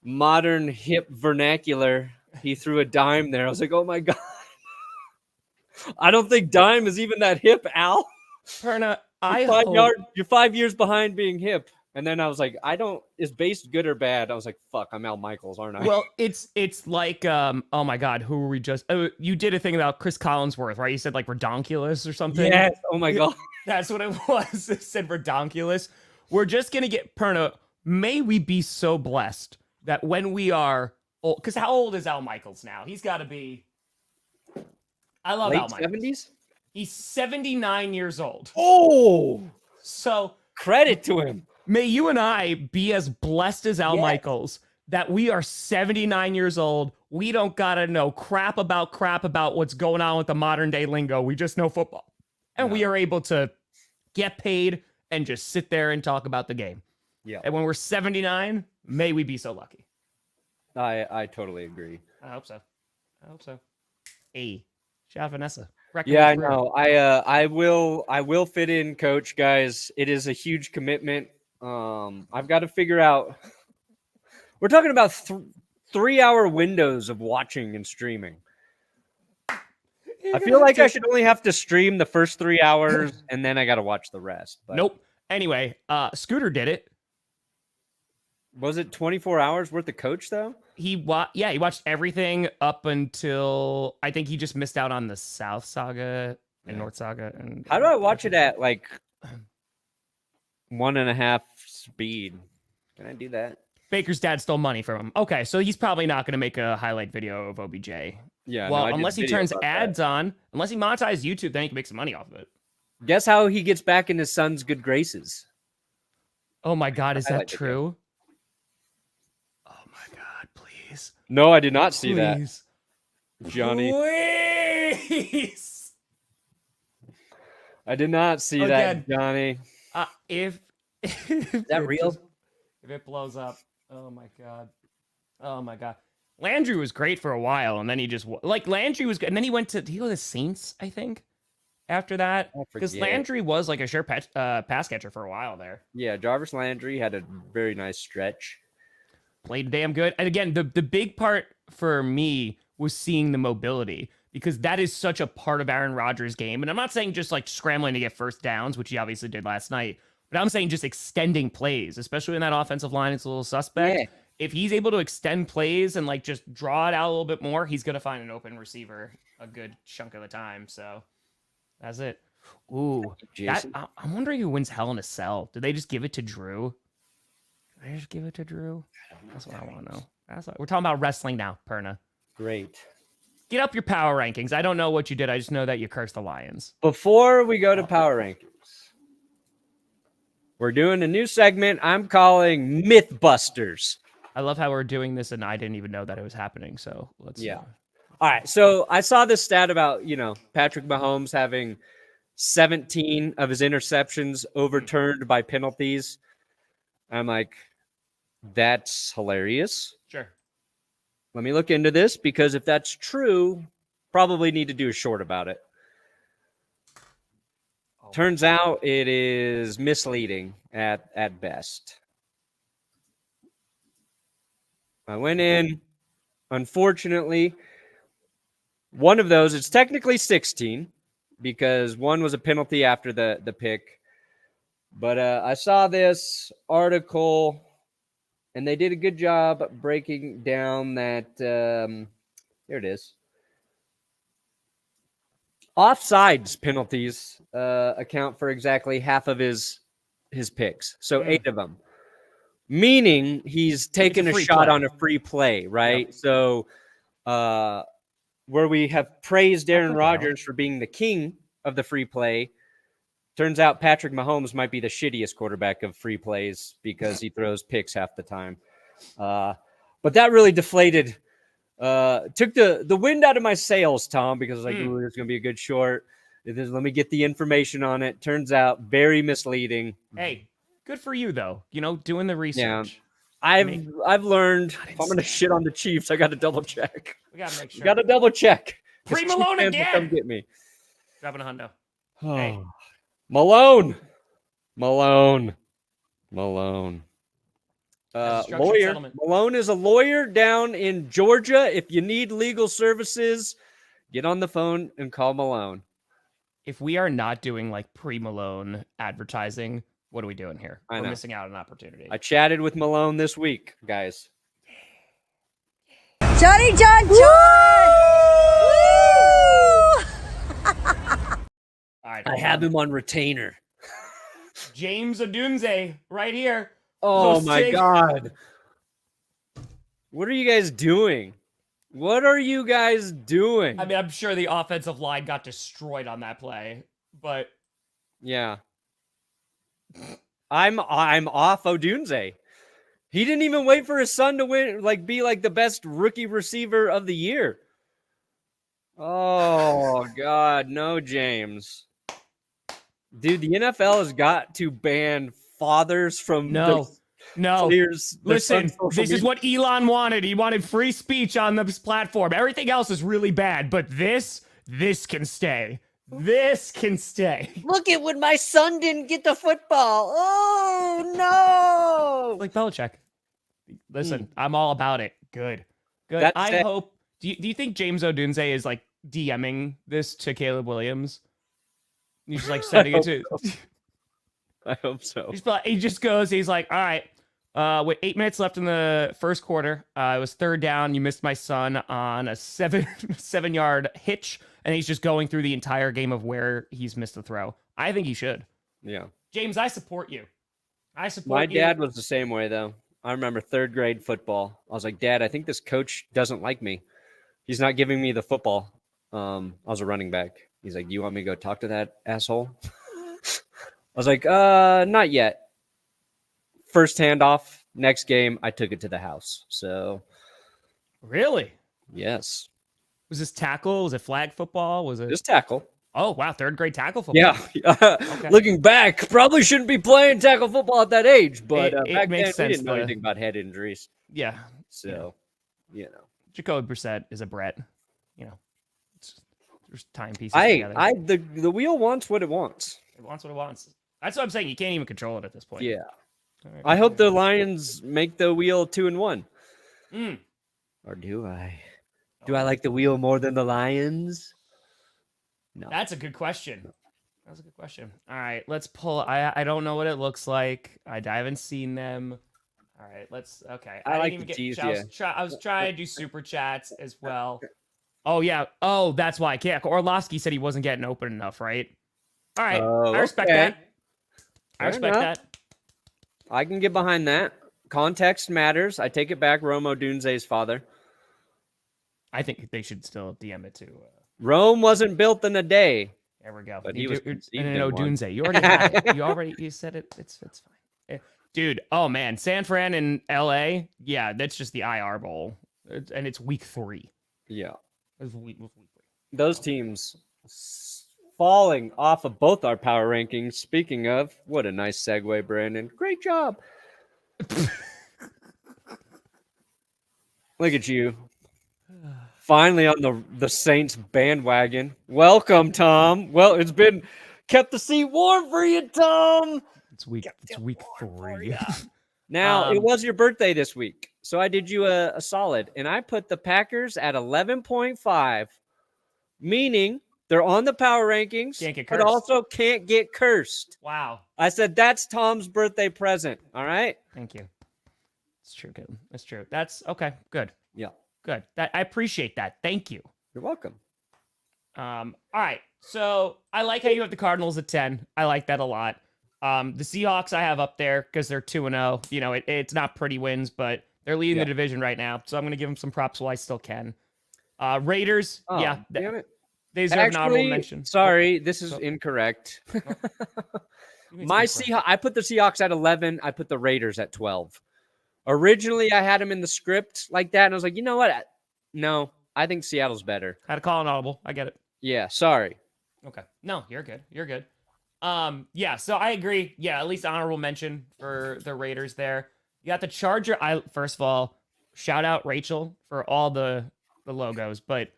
Speaker 2: modern hip vernacular, he threw a dime there. I was like, oh my god. I don't think dime is even that hip, Al.
Speaker 1: Perna,
Speaker 2: You're 5 years behind being hip. And then I was like, is base good or bad? I was like, fuck, I'm Al Michaels, aren't I?
Speaker 1: Well, it's like oh my god, who were we just? Oh, you did a thing about Chris Collinsworth, right? You said like redonkulous or something.
Speaker 2: Yes. Oh my god.
Speaker 1: That's what it was. It said redonkulous. We're just gonna get Perna. May we be so blessed that when we are old, because how old is Al Michaels now? He's got to be. I love
Speaker 2: Late
Speaker 1: Al Michaels.
Speaker 2: 70s?
Speaker 1: He's 79 years old.
Speaker 2: Oh,
Speaker 1: So
Speaker 2: credit to him.
Speaker 1: may you and I be as blessed as Al
Speaker 2: Yes.
Speaker 1: Michaels that we are 79 years old. We don't gotta know crap about what's going on with the modern day lingo. We just know football. And we are able to get paid and just sit there and talk about the game.
Speaker 2: Yeah.
Speaker 1: And when we're 79, may we be so lucky.
Speaker 2: I totally agree.
Speaker 1: I hope so. I hope so. Hey, shout out Vanessa.
Speaker 2: Yeah, I know. I will fit in, coach, guys. It is a huge commitment. I've got to figure out. We're talking about 3-hour windows of watching and streaming. I feel like I should only have to stream the first 3 hours and then I got to watch the rest. But
Speaker 1: Nope. Anyway, Scooter did it.
Speaker 2: was it 24 hours worth of coach though?
Speaker 1: He watched everything up until I think he just missed out on the South Saga and North Saga. And
Speaker 2: How do I watch it at like 1.5 speed? Can I do that?
Speaker 1: Baker's dad stole money from him. Okay, so he's probably not going to make a highlight video of OBJ.
Speaker 2: Yeah.
Speaker 1: Well,
Speaker 2: no, I did
Speaker 1: unless he
Speaker 2: video
Speaker 1: turns
Speaker 2: about that.
Speaker 1: ads on, unless he monetizes YouTube, then he can make some money off of it.
Speaker 2: Guess how he gets back in his son's good graces?
Speaker 1: Oh my God, is that
Speaker 2: highlight video.
Speaker 1: true? Oh my God, please.
Speaker 2: No, I did not see that,
Speaker 1: Please.
Speaker 2: Johnny.
Speaker 1: Please.
Speaker 2: I did not see
Speaker 1: Again.
Speaker 2: that, Johnny.
Speaker 1: If
Speaker 2: that real?
Speaker 1: If it blows up, oh my God. Oh my God. Landry was great for a while, and then he just Landry was good, and then he went to the Saints, I think. After that,
Speaker 2: I
Speaker 1: because
Speaker 2: forget.
Speaker 1: Landry was like a sure pass catcher for a while there.
Speaker 2: Yeah, Jarvis Landry had a very nice stretch.
Speaker 1: Played damn good, and again, the big part for me was seeing the mobility, because that is such a part of Aaron Rodgers' game. And I'm not saying just like scrambling to get first downs, which he obviously did last night, but I'm saying just extending plays, especially when that offensive line is a little suspect.
Speaker 2: Yeah.
Speaker 1: If he's able to extend plays and like just draw it out a little bit more, he's gonna find an open receiver a good chunk of the time. So that's it. Ooh,
Speaker 2: Jason.
Speaker 1: I'm wondering who wins Hell in a Cell. Did they just give it to Drew? Did they just give it to Drew? That's what I want to know. We're talking about wrestling now, Perna.
Speaker 2: Great.
Speaker 1: Get up your power rankings. I don't know what you did. I just know that you cursed the Lions.
Speaker 2: Before we go to power rankings, we're doing a new segment I'm calling Mythbusters.
Speaker 1: I love how we're doing this, and I didn't even know that it was happening. So let's.
Speaker 2: Yeah. All right. So I saw this stat about, Patrick Mahomes having 17 of his interceptions overturned by penalties. I'm like, that's hilarious.
Speaker 1: Sure.
Speaker 2: Let me look into this, because if that's true, probably need to do a short about it. Turns out it is misleading at best. I went in. Unfortunately, one of those, it's technically 16 because one was a penalty after the pick. But I saw this article, and they did a good job breaking down that. Here it is. Offsides penalties account for exactly half of his picks. So 8 of them. Meaning he's taken a shot on a free play, right? Yep. So where we have praised Aaron Rodgers for being the king of the free play, turns out Patrick Mahomes might be the shittiest quarterback of free plays because he throws picks half the time. But that really deflated, took the wind out of my sails, Tom, because I was like, ooh, it's going to be a good short. Let me get the information on it. Turns out very misleading.
Speaker 1: Hey, good for you, though. Doing the research.
Speaker 2: Yeah. I've learned if I'm going to shit on the Chiefs, I got to double check.
Speaker 1: We got to make sure.
Speaker 2: Got to double check.
Speaker 1: Free Malone again.
Speaker 2: Come get me.
Speaker 1: Dropping a hundo.
Speaker 2: Oh.
Speaker 1: Hey.
Speaker 2: Malone. Lawyer. Malone is a lawyer down in Georgia. If you need legal services, get on the phone and call Malone.
Speaker 1: If we are not doing like pre-Malone advertising, what are we doing here?
Speaker 2: I
Speaker 1: We're
Speaker 2: know.
Speaker 1: missing out on an opportunity.
Speaker 2: I chatted with Malone this week, guys.
Speaker 6: Johnny John John! Woo!
Speaker 1: All right.
Speaker 2: I have him on retainer.
Speaker 1: James Odunze right here.
Speaker 2: Oh my
Speaker 1: hosting-
Speaker 2: God. What are you guys doing? What are you guys doing?
Speaker 1: I mean, I'm sure the offensive line got destroyed on that play, but
Speaker 2: Yeah. I'm off Odunze. He didn't even wait for his son to win, be the best rookie receiver of the year. Oh God, no, James. Dude, the NFL has got to ban fathers from
Speaker 1: no.
Speaker 2: players. their
Speaker 1: Listen,
Speaker 2: son's social
Speaker 1: this is
Speaker 2: media.
Speaker 1: what Elon wanted. He wanted free speech on this platform. Everything else is really bad, but this can stay. This can stay.
Speaker 2: Look at when my son didn't get the football. Oh no!
Speaker 1: Like Belichick. Listen, I'm all about it. Good.
Speaker 2: That's
Speaker 1: I
Speaker 2: it.
Speaker 1: hope. Do you think James Odunze is like DMing this to Caleb Williams? He's just like sending it to.
Speaker 2: I hope so.
Speaker 1: He just goes. He's like, all right. With 8 minutes left in the first quarter, it was third down. You missed my son on a 7-yard hitch, and he's just going through the entire game of where he's missed the throw. I think he should.
Speaker 2: Yeah.
Speaker 1: James, I support you. I support
Speaker 2: My
Speaker 1: you.
Speaker 2: dad was the same way, though. I remember 3rd grade football. I was like, Dad, I think this coach doesn't like me. He's not giving me the football. I was a running back. He's like, you want me to go talk to that asshole? I was like, not yet. First handoff, next game, I took it to the house. So,
Speaker 1: Really?
Speaker 2: yes.
Speaker 1: Was this tackle? Was it flag football? Was it?
Speaker 2: Just tackle.
Speaker 1: Oh wow, 3rd grade tackle football.
Speaker 2: Yeah. Looking back, probably shouldn't be playing tackle football at that age, but
Speaker 1: It
Speaker 2: back
Speaker 1: makes
Speaker 2: then we
Speaker 1: sense,
Speaker 2: didn't know
Speaker 1: though.
Speaker 2: anything about head injuries.
Speaker 1: Yeah.
Speaker 2: So,
Speaker 1: Jacoby Brissett is a Brett. There's timepieces together.
Speaker 2: The wheel wants what it wants.
Speaker 1: It wants what it wants. That's what I'm saying. You can't even control it at this point.
Speaker 2: Yeah.
Speaker 1: All right.
Speaker 2: I hope the Lions make the wheel 2-1.
Speaker 1: Mm.
Speaker 2: Or do I? Do I like the wheel more than the Lions? No.
Speaker 1: That's a good question. That's a good question. All right, let's pull. I don't know what it looks like. I haven't seen them. All right, let's. Okay,
Speaker 2: I like
Speaker 1: didn't
Speaker 2: to tease
Speaker 1: I was trying to do super chats as well. Oh yeah. Oh, that's why. Yeah, Orlovsky said he wasn't getting open enough, right? All right,
Speaker 2: Oh,
Speaker 1: I respect
Speaker 2: okay.
Speaker 1: that. I
Speaker 2: Fair
Speaker 1: respect
Speaker 2: enough.
Speaker 1: that.
Speaker 2: I can get behind that. Context matters. I take it back. Romo Dunze's father.
Speaker 1: I think they should still DM it to.
Speaker 2: Rome wasn't built in a day.
Speaker 1: There we go.
Speaker 2: But he was conceived in
Speaker 1: no,
Speaker 2: one.
Speaker 1: Dunze. You already had it. You said it. It's fine. Dude, oh man, San Fran and LA. Yeah, that's just the IR bowl, and it's week 3.
Speaker 2: Yeah.
Speaker 1: It's week 3.
Speaker 2: Those teams falling off of both our power rankings. Speaking of, what a nice segue, Brandon. Great job. Look at you. Finally on the Saints bandwagon. Welcome, Tom. Well, it's been kept the seat warm for you, Tom.
Speaker 1: It's week 3.
Speaker 2: Now, it was your birthday this week, so I did you a solid, and I put the Packers at 11.5, meaning they're on the power rankings,
Speaker 1: Can't get
Speaker 2: but
Speaker 1: cursed.
Speaker 2: also can't get cursed.
Speaker 1: Wow.
Speaker 2: I said, that's Tom's birthday present, all right?
Speaker 1: Thank you. It's true, Caitlin. That's true. That's okay. Good.
Speaker 2: Yeah.
Speaker 1: Good. I appreciate that. Thank you.
Speaker 2: You're welcome.
Speaker 1: All right. So I like how you have the Cardinals at 10. I like that a lot. The Seahawks I have up there because they're 2-0. You know, it's not pretty wins, but they're leading the division right now. So I'm going to give them some props while I still can. Raiders,
Speaker 2: Oh,
Speaker 1: yeah,
Speaker 2: damn it.
Speaker 1: they deserve an honorable
Speaker 2: Actually,
Speaker 1: mention.
Speaker 2: sorry, this is incorrect. My Seahawks, I put the Seahawks at 11. I put the Raiders at 12. Originally, I had them in the script like that, and I was like, you know what? No, I think Seattle's better.
Speaker 1: Had to call an audible. I get it.
Speaker 2: Yeah, sorry.
Speaker 1: Okay. No, you're good. You're good. Yeah, so I agree. Yeah, at least honorable mention for the Raiders there. You got the Charger. First of all, shout out Rachel for all the logos, but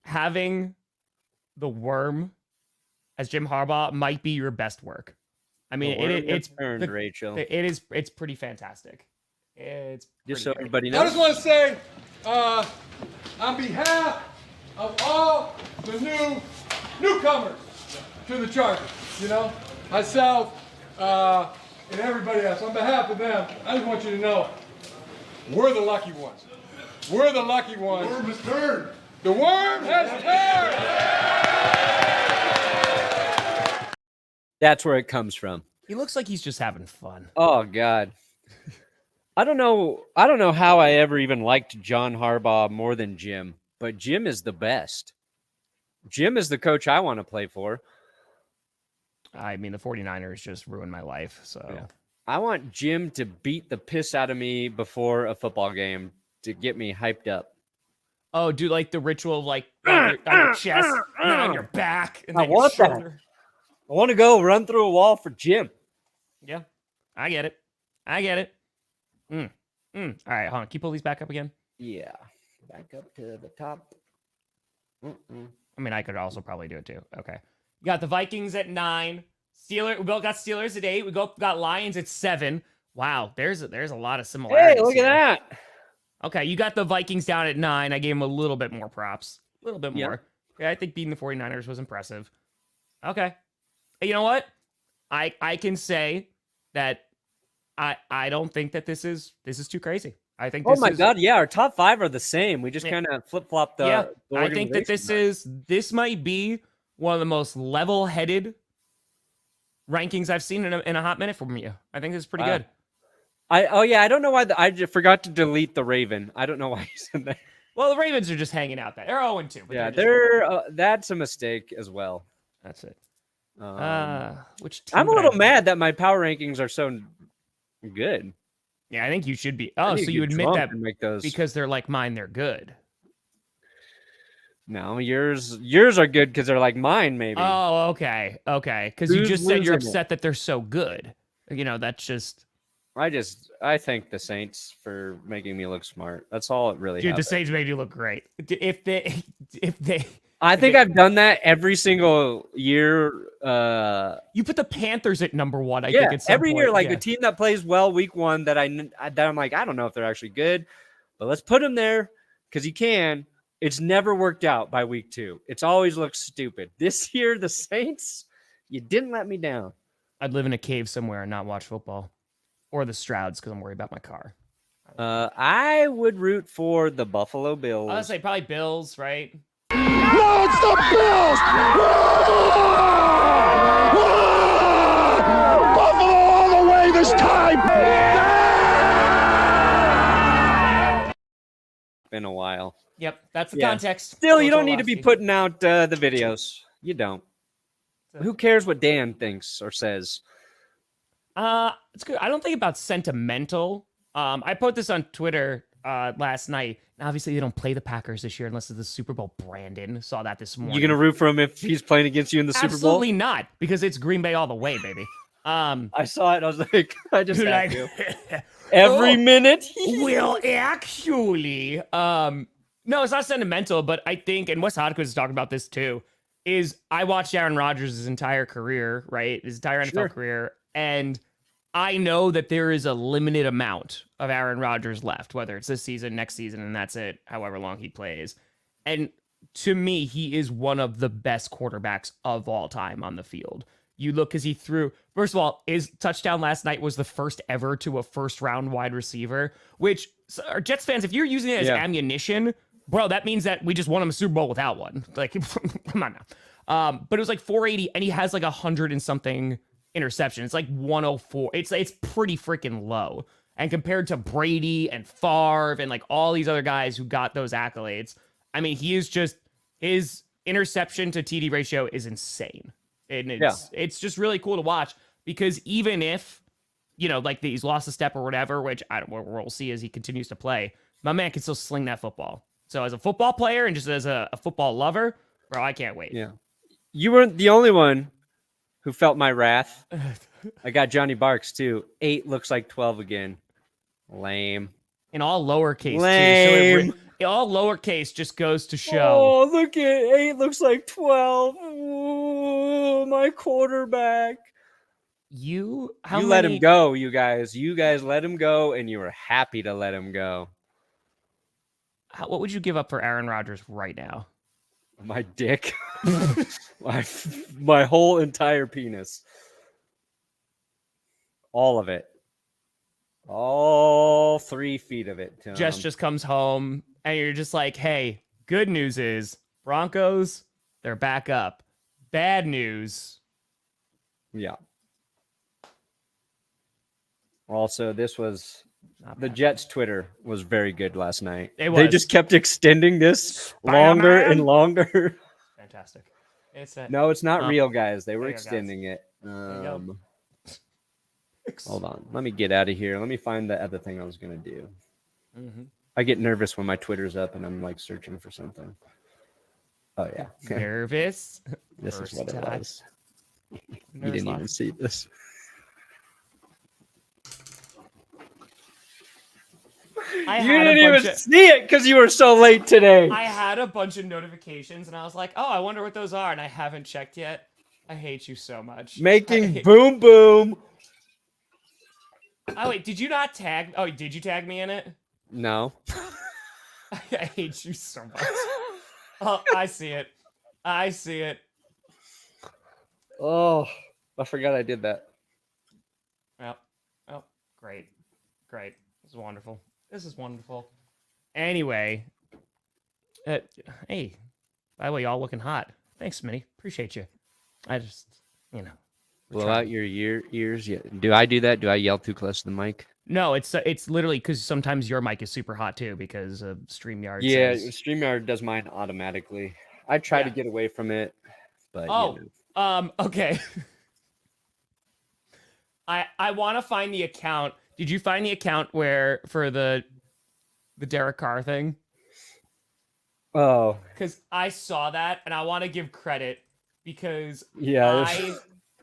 Speaker 1: having the worm as Jim Harbaugh might be your best work. I mean, it's
Speaker 2: earned, Rachel.
Speaker 1: It's pretty fantastic. It's
Speaker 2: Just so
Speaker 1: pretty
Speaker 2: everybody
Speaker 7: I
Speaker 2: knows.
Speaker 7: just want to say, on behalf of all the newcomers to the Chargers, myself, and everybody else, on behalf of them, I just want you to know, we're the lucky ones. We're the lucky ones. The worm has turned. The worm has turned.
Speaker 2: That's where it comes from.
Speaker 1: He looks like he's just having fun.
Speaker 2: Oh God. I don't know how I ever even liked John Harbaugh more than Jim, but Jim is the best. Jim is the coach I want to play for.
Speaker 1: I mean, the 49ers just ruined my life. So
Speaker 2: Yeah. I want Jim to beat the piss out of me before a football game to get me hyped up.
Speaker 1: Oh, do like the ritual of like on your chest, and then on your back, and
Speaker 2: I
Speaker 1: then your
Speaker 2: want that.
Speaker 1: shoulder.
Speaker 2: I want to go run through a wall for Jim.
Speaker 1: Yeah, I get it. All right, hold on. Can you pull these back up again?
Speaker 2: Yeah. Back up to the top.
Speaker 1: I mean, I could also probably do it too. Okay. You got the Vikings at 9. We both got Steelers at 8. We both got Lions at 7. Wow, there's a lot of similarities.
Speaker 2: Hey, look
Speaker 1: here.
Speaker 2: at that.
Speaker 1: Okay, you got the Vikings down at 9. I gave them a little bit more props. A little bit
Speaker 2: Yeah.
Speaker 1: more. Okay, I think beating the 49ers was impressive. Okay. Hey, you know what? I can say that I don't think that this is too crazy. I think this
Speaker 2: Oh my
Speaker 1: is,
Speaker 2: God, yeah, our top 5 are the same. We just kind of flip-flopped the
Speaker 1: yeah,
Speaker 2: the
Speaker 1: I think that this might be one of the most level-headed rankings I've seen in a hot minute from you. I think this is pretty good.
Speaker 2: I don't know why I just forgot to delete the Raven. I don't know why you said that.
Speaker 1: Well, the Ravens are just hanging out there. They're 0-2. But
Speaker 2: Yeah,
Speaker 1: they're
Speaker 2: that's a mistake as well.
Speaker 1: that's it. Which team
Speaker 2: I'm a
Speaker 1: would I-
Speaker 2: little mad that my power rankings are so good.
Speaker 1: Yeah, I think you should be.
Speaker 2: I
Speaker 1: Oh,
Speaker 2: need
Speaker 1: so
Speaker 2: to
Speaker 1: you
Speaker 2: get
Speaker 1: admit
Speaker 2: drunk
Speaker 1: that
Speaker 2: and make those.
Speaker 1: because they're like mine, they're good.
Speaker 2: No, yours are good because they're like mine, maybe.
Speaker 1: Oh, okay. Because you
Speaker 2: Who's
Speaker 1: just said you're
Speaker 2: losing it?
Speaker 1: upset that they're so good. That's just.
Speaker 2: I thank the Saints for making me look smart. That's all it really.
Speaker 1: Dude, the
Speaker 2: happened.
Speaker 1: Saints made you look great. If they.
Speaker 2: I think I've done that every single year.
Speaker 1: You put the Panthers at number 1, I
Speaker 2: Yeah,
Speaker 1: think, at some
Speaker 2: every
Speaker 1: point.
Speaker 2: year, like
Speaker 1: Yeah.
Speaker 2: a team that plays well week 1 that I'm like, I don't know if they're actually good, but let's put them there because you can. It's never worked out by week 2. It's always looked stupid. This year, the Saints, you didn't let me down.
Speaker 1: I'd live in a cave somewhere and not watch football. Or the Strouds because I'm worried about my car.
Speaker 2: I would root for the Buffalo Bills.
Speaker 1: I would say probably Bills, right?
Speaker 8: No, it's the Bills! Buffalo all the way this time!
Speaker 2: Been a while.
Speaker 1: Yep, that's the
Speaker 2: Yeah.
Speaker 1: context.
Speaker 2: Still, you
Speaker 1: Coach
Speaker 2: don't need to be
Speaker 1: Orlovsky.
Speaker 2: putting out the videos. You don't. Who cares what Dan thinks or says?
Speaker 1: It's good. I don't think about sentimental. I put this on Twitter last night. And obviously, they don't play the Packers this year unless it's the Super Bowl. Brandon saw that this morning.
Speaker 2: You gonna root for him if he's playing against you in the Super Bowl?
Speaker 1: Absolutely not, because it's Green Bay all the way, baby.
Speaker 2: I saw it. I was like, I just
Speaker 1: Like-
Speaker 2: have to. Every
Speaker 1: Oh.
Speaker 2: minute.
Speaker 1: Well, actually, no, it's not sentimental, but I think, and Wes Hodgkins is talking about this too, is I watched Aaron Rodgers his entire career, right? His entire NFL
Speaker 2: Sure.
Speaker 1: career. And I know that there is a limited amount of Aaron Rodgers left, whether it's this season, next season, and that's it, however long he plays. And to me, he is one of the best quarterbacks of all time on the field. You look because he threw, first of all, his touchdown last night was the first ever to a first round wide receiver, which are Jets fans, if you're using it as ammunition, bro, that means that we just won him a Super Bowl without one. Like, come on now. But it was like 480, and he has like 100 and something interception. It's like 104. It's pretty freaking low. And compared to Brady and Favre and like all these other guys who got those accolades, I mean, he is just, his interception to TD ratio is insane. And it's just really cool to watch because even if, like he's lost a step or whatever, which we'll see as he continues to play, my man can still sling that football. So as a football player and just as a football lover, bro, I can't wait.
Speaker 2: Yeah. You weren't the only one who felt my wrath. I got Johnny Barks too. 8 looks like 12 again. Lame.
Speaker 1: In all lowercase,
Speaker 2: Lame.
Speaker 1: too. So all lowercase just goes to show.
Speaker 2: Oh, look at 8 looks like 12. Ooh, my quarterback.
Speaker 1: You
Speaker 2: let him go, you guys. You guys let him go, and you were happy to let him go.
Speaker 1: What would you give up for Aaron Rodgers right now?
Speaker 2: My dick. my whole entire penis. All of it. All 3 feet of it.
Speaker 1: Jess just comes home, and you're just like, hey, good news is Broncos, they're back up. Bad news.
Speaker 2: Yeah. Also, this was
Speaker 1: Not
Speaker 2: the
Speaker 1: bad.
Speaker 2: Jets' Twitter was very good last night.
Speaker 1: It
Speaker 2: They
Speaker 1: was.
Speaker 2: just kept extending this longer
Speaker 1: Spider-Man.
Speaker 2: and longer.
Speaker 1: Fantastic. It's a,
Speaker 2: No, it's not real, guys. They were
Speaker 1: there you go, guys.
Speaker 2: extending it.
Speaker 1: you go.
Speaker 2: Hold on. Let me get out of here. Let me find the other thing I was going to do.
Speaker 1: Mhm.
Speaker 2: I get nervous when my Twitter's up and I'm like searching for something. Oh, yeah.
Speaker 1: Nervous.
Speaker 2: This is what it
Speaker 1: First time.
Speaker 2: was. You
Speaker 1: Nervous
Speaker 2: didn't
Speaker 1: laugh.
Speaker 2: even see this.
Speaker 1: I
Speaker 2: You
Speaker 1: had a
Speaker 2: didn't
Speaker 1: bunch
Speaker 2: even
Speaker 1: of-
Speaker 2: see it because you were so late today.
Speaker 1: I had a bunch of notifications, and I was like, oh, I wonder what those are, and I haven't checked yet. I hate you so much.
Speaker 2: Making boom boom.
Speaker 1: Oh, wait, did you not tag? Oh, did you tag me in it?
Speaker 2: No.
Speaker 1: I hate you so much. Oh, I see it. I see it.
Speaker 2: Oh, I forgot I did that.
Speaker 1: Well, oh, great. Great. This is wonderful. This is wonderful. Anyway, hey, by the way, y'all looking hot. Thanks, Smitty. Appreciate you. I just, we're
Speaker 2: Blow
Speaker 1: trying.
Speaker 2: out your ears. Yeah. Do I do that? Do I yell too close to the mic?
Speaker 1: No, it's literally because sometimes your mic is super hot too because of StreamYard.
Speaker 2: Yeah,
Speaker 1: says-
Speaker 2: StreamYard does mine automatically. I try to
Speaker 1: Yeah.
Speaker 2: get away from it, but
Speaker 1: Oh,
Speaker 2: you know.
Speaker 1: Okay. I want to find the account. Did you find the account where for the Derek Carr thing?
Speaker 2: Oh,
Speaker 1: Because I saw that and I want to give credit because
Speaker 2: yeah.
Speaker 1: I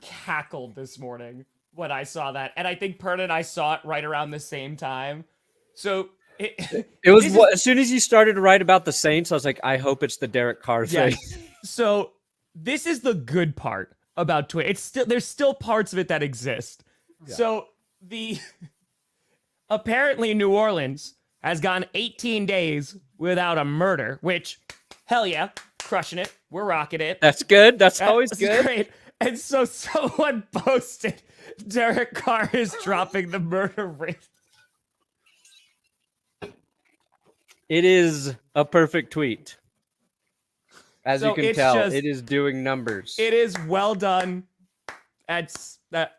Speaker 1: cackled this morning when I saw that, and I think Perna and I saw it right around the same time. So
Speaker 2: It was
Speaker 1: this is-
Speaker 2: as soon as you started to write about the Saints, I was like, I hope it's the Derek Carr thing.
Speaker 1: Yes. So this is the good part about Twitter. There's still parts of it that exist.
Speaker 2: Yeah.
Speaker 1: So apparently New Orleans has gone 18 days without a murder, which hell yeah, crushing it. We're rocking it.
Speaker 2: That's good. That's always
Speaker 1: That's
Speaker 2: good.
Speaker 1: great. And so someone posted Derek Carr is dropping the murder rate.
Speaker 2: It is a perfect tweet. As
Speaker 1: So
Speaker 2: you can
Speaker 1: it's
Speaker 2: tell,
Speaker 1: just-
Speaker 2: it is doing numbers.
Speaker 1: It is well done. I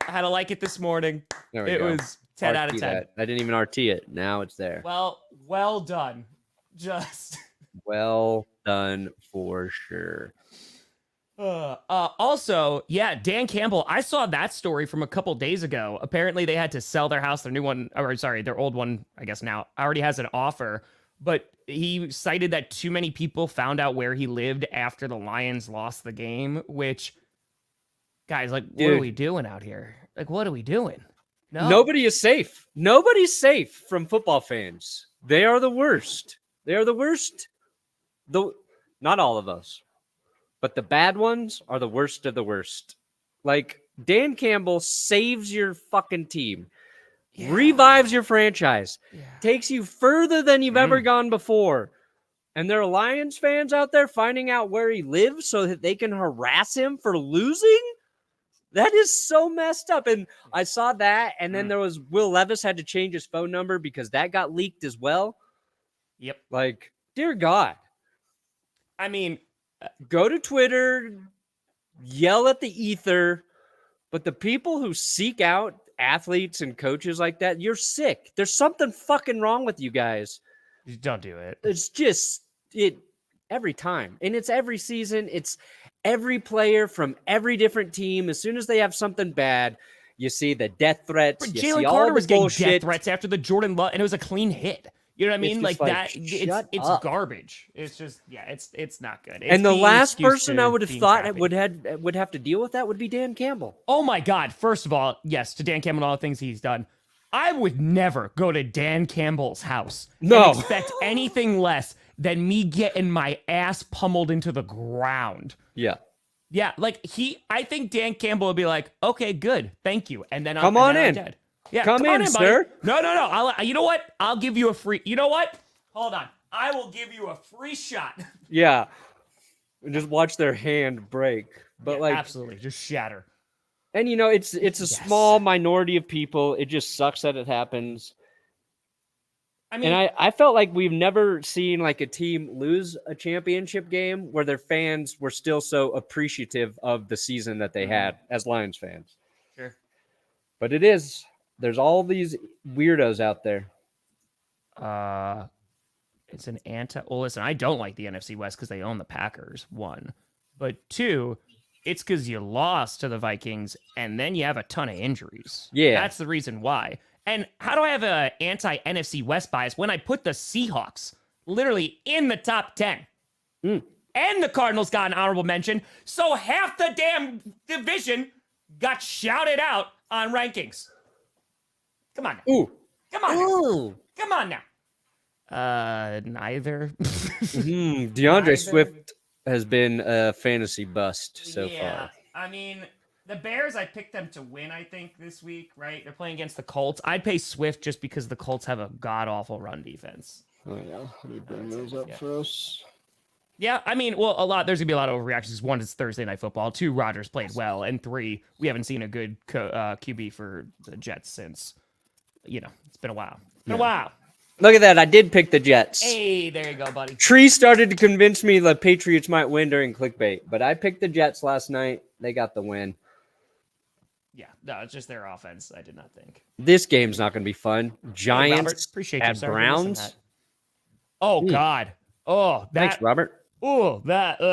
Speaker 1: had to like it this morning.
Speaker 2: There we
Speaker 1: It
Speaker 2: go.
Speaker 1: was 10 out of
Speaker 2: RT
Speaker 1: 10.
Speaker 2: that. I didn't even RT it. Now it's there.
Speaker 1: Well done. Just
Speaker 2: Well done for sure.
Speaker 1: also, yeah, Dan Campbell. I saw that story from a couple days ago. Apparently, they had to sell their house. Their new one, or sorry, their old one, I guess now already has an offer. But he cited that too many people found out where he lived after the Lions lost the game. Which, guys, like, what are
Speaker 2: Dude.
Speaker 1: we doing out here? Like, what are we doing? No,
Speaker 2: Nobody is safe. Nobody's safe from football fans. They are the worst. They are the worst. Not all of us, but the bad ones are the worst of the worst. Like Dan Campbell saves your fucking team, revives your franchise, takes you further than you've ever gone before. And there are Lions fans out there finding out where he lives so that they can harass him for losing. That is so messed up. And I saw that. And then there was Will Levis had to change his phone number because that got leaked as well.
Speaker 1: Yep.
Speaker 2: Like, dear God,
Speaker 1: I mean,
Speaker 2: go to Twitter, yell at the ether. But the people who seek out athletes and coaches like that, you're sick. There's something fucking wrong with you guys.
Speaker 1: don't do it.
Speaker 2: It's just it every time. And it's every season. It's every player from every different team. As soon as they have something bad, you see the death threats. You
Speaker 1: Jalen
Speaker 2: see all
Speaker 1: Carter
Speaker 2: the
Speaker 1: was getting
Speaker 2: bullshit.
Speaker 1: death threats after the Jordan Love, and it was a clean hit. You know what I mean?
Speaker 2: just
Speaker 1: Like
Speaker 2: like,
Speaker 1: that.
Speaker 2: shut
Speaker 1: It's
Speaker 2: up.
Speaker 1: garbage. It's just it's not good. It's
Speaker 2: And the
Speaker 1: being
Speaker 2: last
Speaker 1: excuse
Speaker 2: person
Speaker 1: to
Speaker 2: I would have
Speaker 1: being
Speaker 2: thought
Speaker 1: crappy.
Speaker 2: would have to deal with that would be Dan Campbell.
Speaker 1: Oh my God! First of all, yes, to Dan Campbell and all the things he's done. I would never go to Dan Campbell's house
Speaker 2: No.
Speaker 1: and expect anything less than me getting my ass pummeled into the ground.
Speaker 2: Yeah.
Speaker 1: Yeah, like I think Dan Campbell would be like, okay, good, thank you, and then
Speaker 2: Come
Speaker 1: and
Speaker 2: on
Speaker 1: then I'm
Speaker 2: in.
Speaker 1: dead. Yeah,
Speaker 2: Come in,
Speaker 1: buddy.
Speaker 2: sir.
Speaker 1: No. You know what? I'll give you a free. You know what? Hold on. I will give you a free shot.
Speaker 2: Yeah. Just watch their hand break. But
Speaker 1: Yeah,
Speaker 2: like
Speaker 1: absolutely, just shatter.
Speaker 2: And it's a small minority of people. It just sucks that it happens.
Speaker 1: I mean,
Speaker 2: And I felt like we've never seen like a team lose a championship game where their fans were still so appreciative of the season that they had as Lions fans.
Speaker 1: sure.
Speaker 2: But there's all these weirdos out there.
Speaker 1: It's an well, listen, I don't like the NFC West because they own the Packers, 1. But 2, it's because you lost to the Vikings and then you have a ton of injuries.
Speaker 2: Yeah.
Speaker 1: That's the reason why. And how do I have an anti-NFC West bias when I put the Seahawks literally in the top 10? And the Cardinals got an honorable mention. So half the damn division got shouted out on rankings. Come on now.
Speaker 2: Ooh.
Speaker 1: Come on now.
Speaker 2: Ooh.
Speaker 1: Come on now. Neither.
Speaker 2: DeAndre Swift has been a fantasy bust so far.
Speaker 1: I mean, the Bears, I picked them to win, I think, this week, right? They're playing against the Colts. I'd pay Swift just because the Colts have a god-awful run defense.
Speaker 2: Oh, yeah. Let me bring those up for us.
Speaker 1: Yeah, I mean, well, there's going to be a lot of overreactions. 1, it's Thursday Night Football. 2, Rodgers played well. And 3, we haven't seen a good QB for the Jets since, it's been a while. It's been a while.
Speaker 2: Look at that. I did pick the Jets.
Speaker 1: Hey, there you go, buddy.
Speaker 2: Tree started to convince me the Patriots might win during clickbait, but I picked the Jets last night. They got the win.
Speaker 1: Yeah, no, it's just their offense. I did not think.
Speaker 2: This game's not going to be fun. Giants
Speaker 1: Robert, appreciate you.
Speaker 2: at
Speaker 1: Sorry for missing
Speaker 2: Browns.
Speaker 1: that. Oh, God. Oh,
Speaker 2: Thanks, Robert.
Speaker 1: Oh, that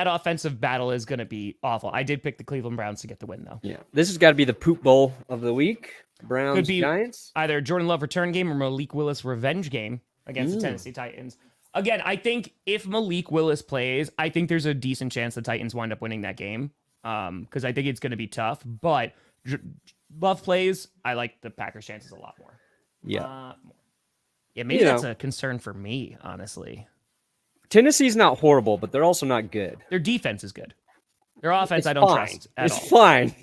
Speaker 1: offensive battle is going to be awful. I did pick the Cleveland Browns to get the win, though.
Speaker 2: Yeah, this has got to be the poop bowl of the week. Browns,
Speaker 1: Could be
Speaker 2: Giants.
Speaker 1: either Jordan Love return game or Malik Willis revenge game against the Tennessee Titans. Again, I think if Malik Willis plays, I think there's a decent chance the Titans wind up winning that game because I think it's going to be tough. But Love plays, I like the Packers' chances a lot more.
Speaker 2: Yeah.
Speaker 1: Yeah, maybe that's a concern for me, honestly.
Speaker 2: Tennessee's not horrible, but they're also not good.
Speaker 1: Their defense is good. Their offense,
Speaker 2: It's
Speaker 1: I don't
Speaker 2: fine.
Speaker 1: trust at all.
Speaker 2: It's fine.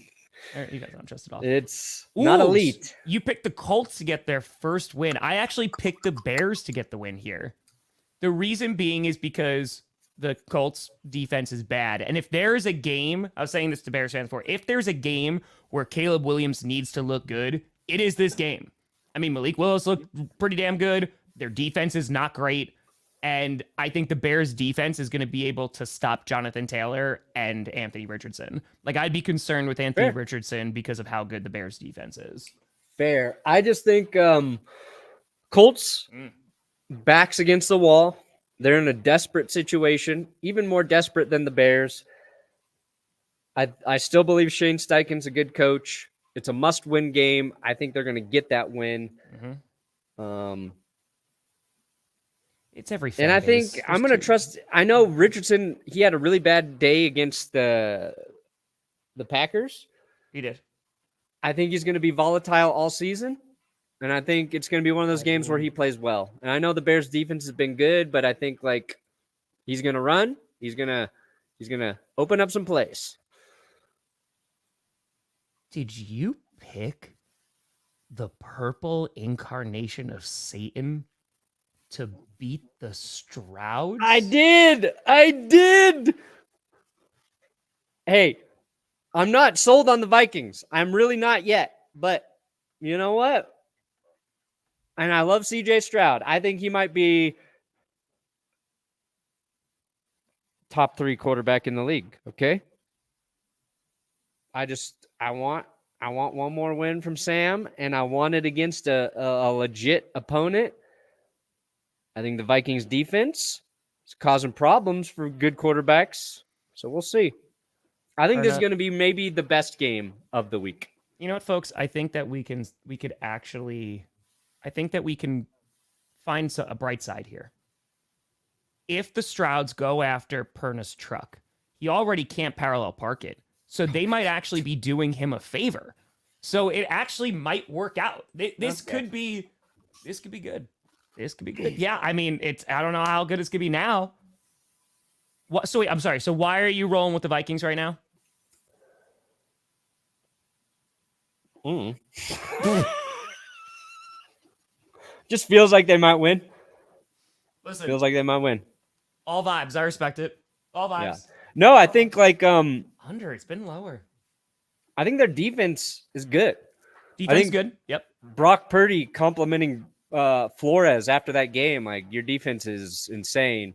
Speaker 1: You guys don't trust at all.
Speaker 2: It's not elite.
Speaker 1: You picked the Colts to get their first win. I actually picked the Bears to get the win here. The reason being is because the Colts defense is bad. And if there is a game, I was saying this to Bears fans before, if there's a game where Caleb Williams needs to look good, it is this game. I mean, Malik Willis looked pretty damn good. Their defense is not great. And I think the Bears defense is going to be able to stop Jonathan Taylor and Anthony Richardson. Like, I'd be concerned with Anthony Richardson because of how good the Bears defense is.
Speaker 2: Fair. I just think Colts backs against the wall. They're in a desperate situation, even more desperate than the Bears. I still believe Shane Steichen's a good coach. It's a must-win game. I think they're going to get that win.
Speaker 1: It's every
Speaker 2: and I think I'm going to trust. I know Richardson. He had a really bad day against the Packers.
Speaker 1: He did.
Speaker 2: I think he's going to be volatile all season, and I think it's going to be one of those games where he plays well. And I know the Bears' defense has been good, but I think like he's going to run. He's going to open up some plays.
Speaker 1: Did you pick the purple incarnation of Satan to beat the Strouds?
Speaker 2: I did. Hey, I'm not sold on the Vikings. I'm really not yet. But you know what? And I love CJ Stroud. I think he might be top 3 quarterback in the league. Okay. I want one more win from Sam, and I want it against a legit opponent. I think the Vikings defense is causing problems for good quarterbacks. So we'll see. I think this is going to be maybe the best game of the week.
Speaker 1: You know what, folks? I think that we can find a bright side here. If the Strouds go after Perna's truck, he already can't parallel park it. So they might actually be doing him a favor. So it actually might work out. This could be good. This could be good. Yeah, I mean, I don't know how good it's going to be now. What? So wait, I'm sorry. So why are you rolling with the Vikings right now?
Speaker 2: Just feels like they might win.
Speaker 1: Listen,
Speaker 2: Feels like they might win.
Speaker 1: all vibes. I respect it. All vibes.
Speaker 2: Yeah. No, I think like
Speaker 1: Under. It's been lower.
Speaker 2: I think their defense is good.
Speaker 1: Defense
Speaker 2: think-
Speaker 1: good. Yep.
Speaker 2: Brock Purdy complimenting Flores after that game. Like, your defense is insane.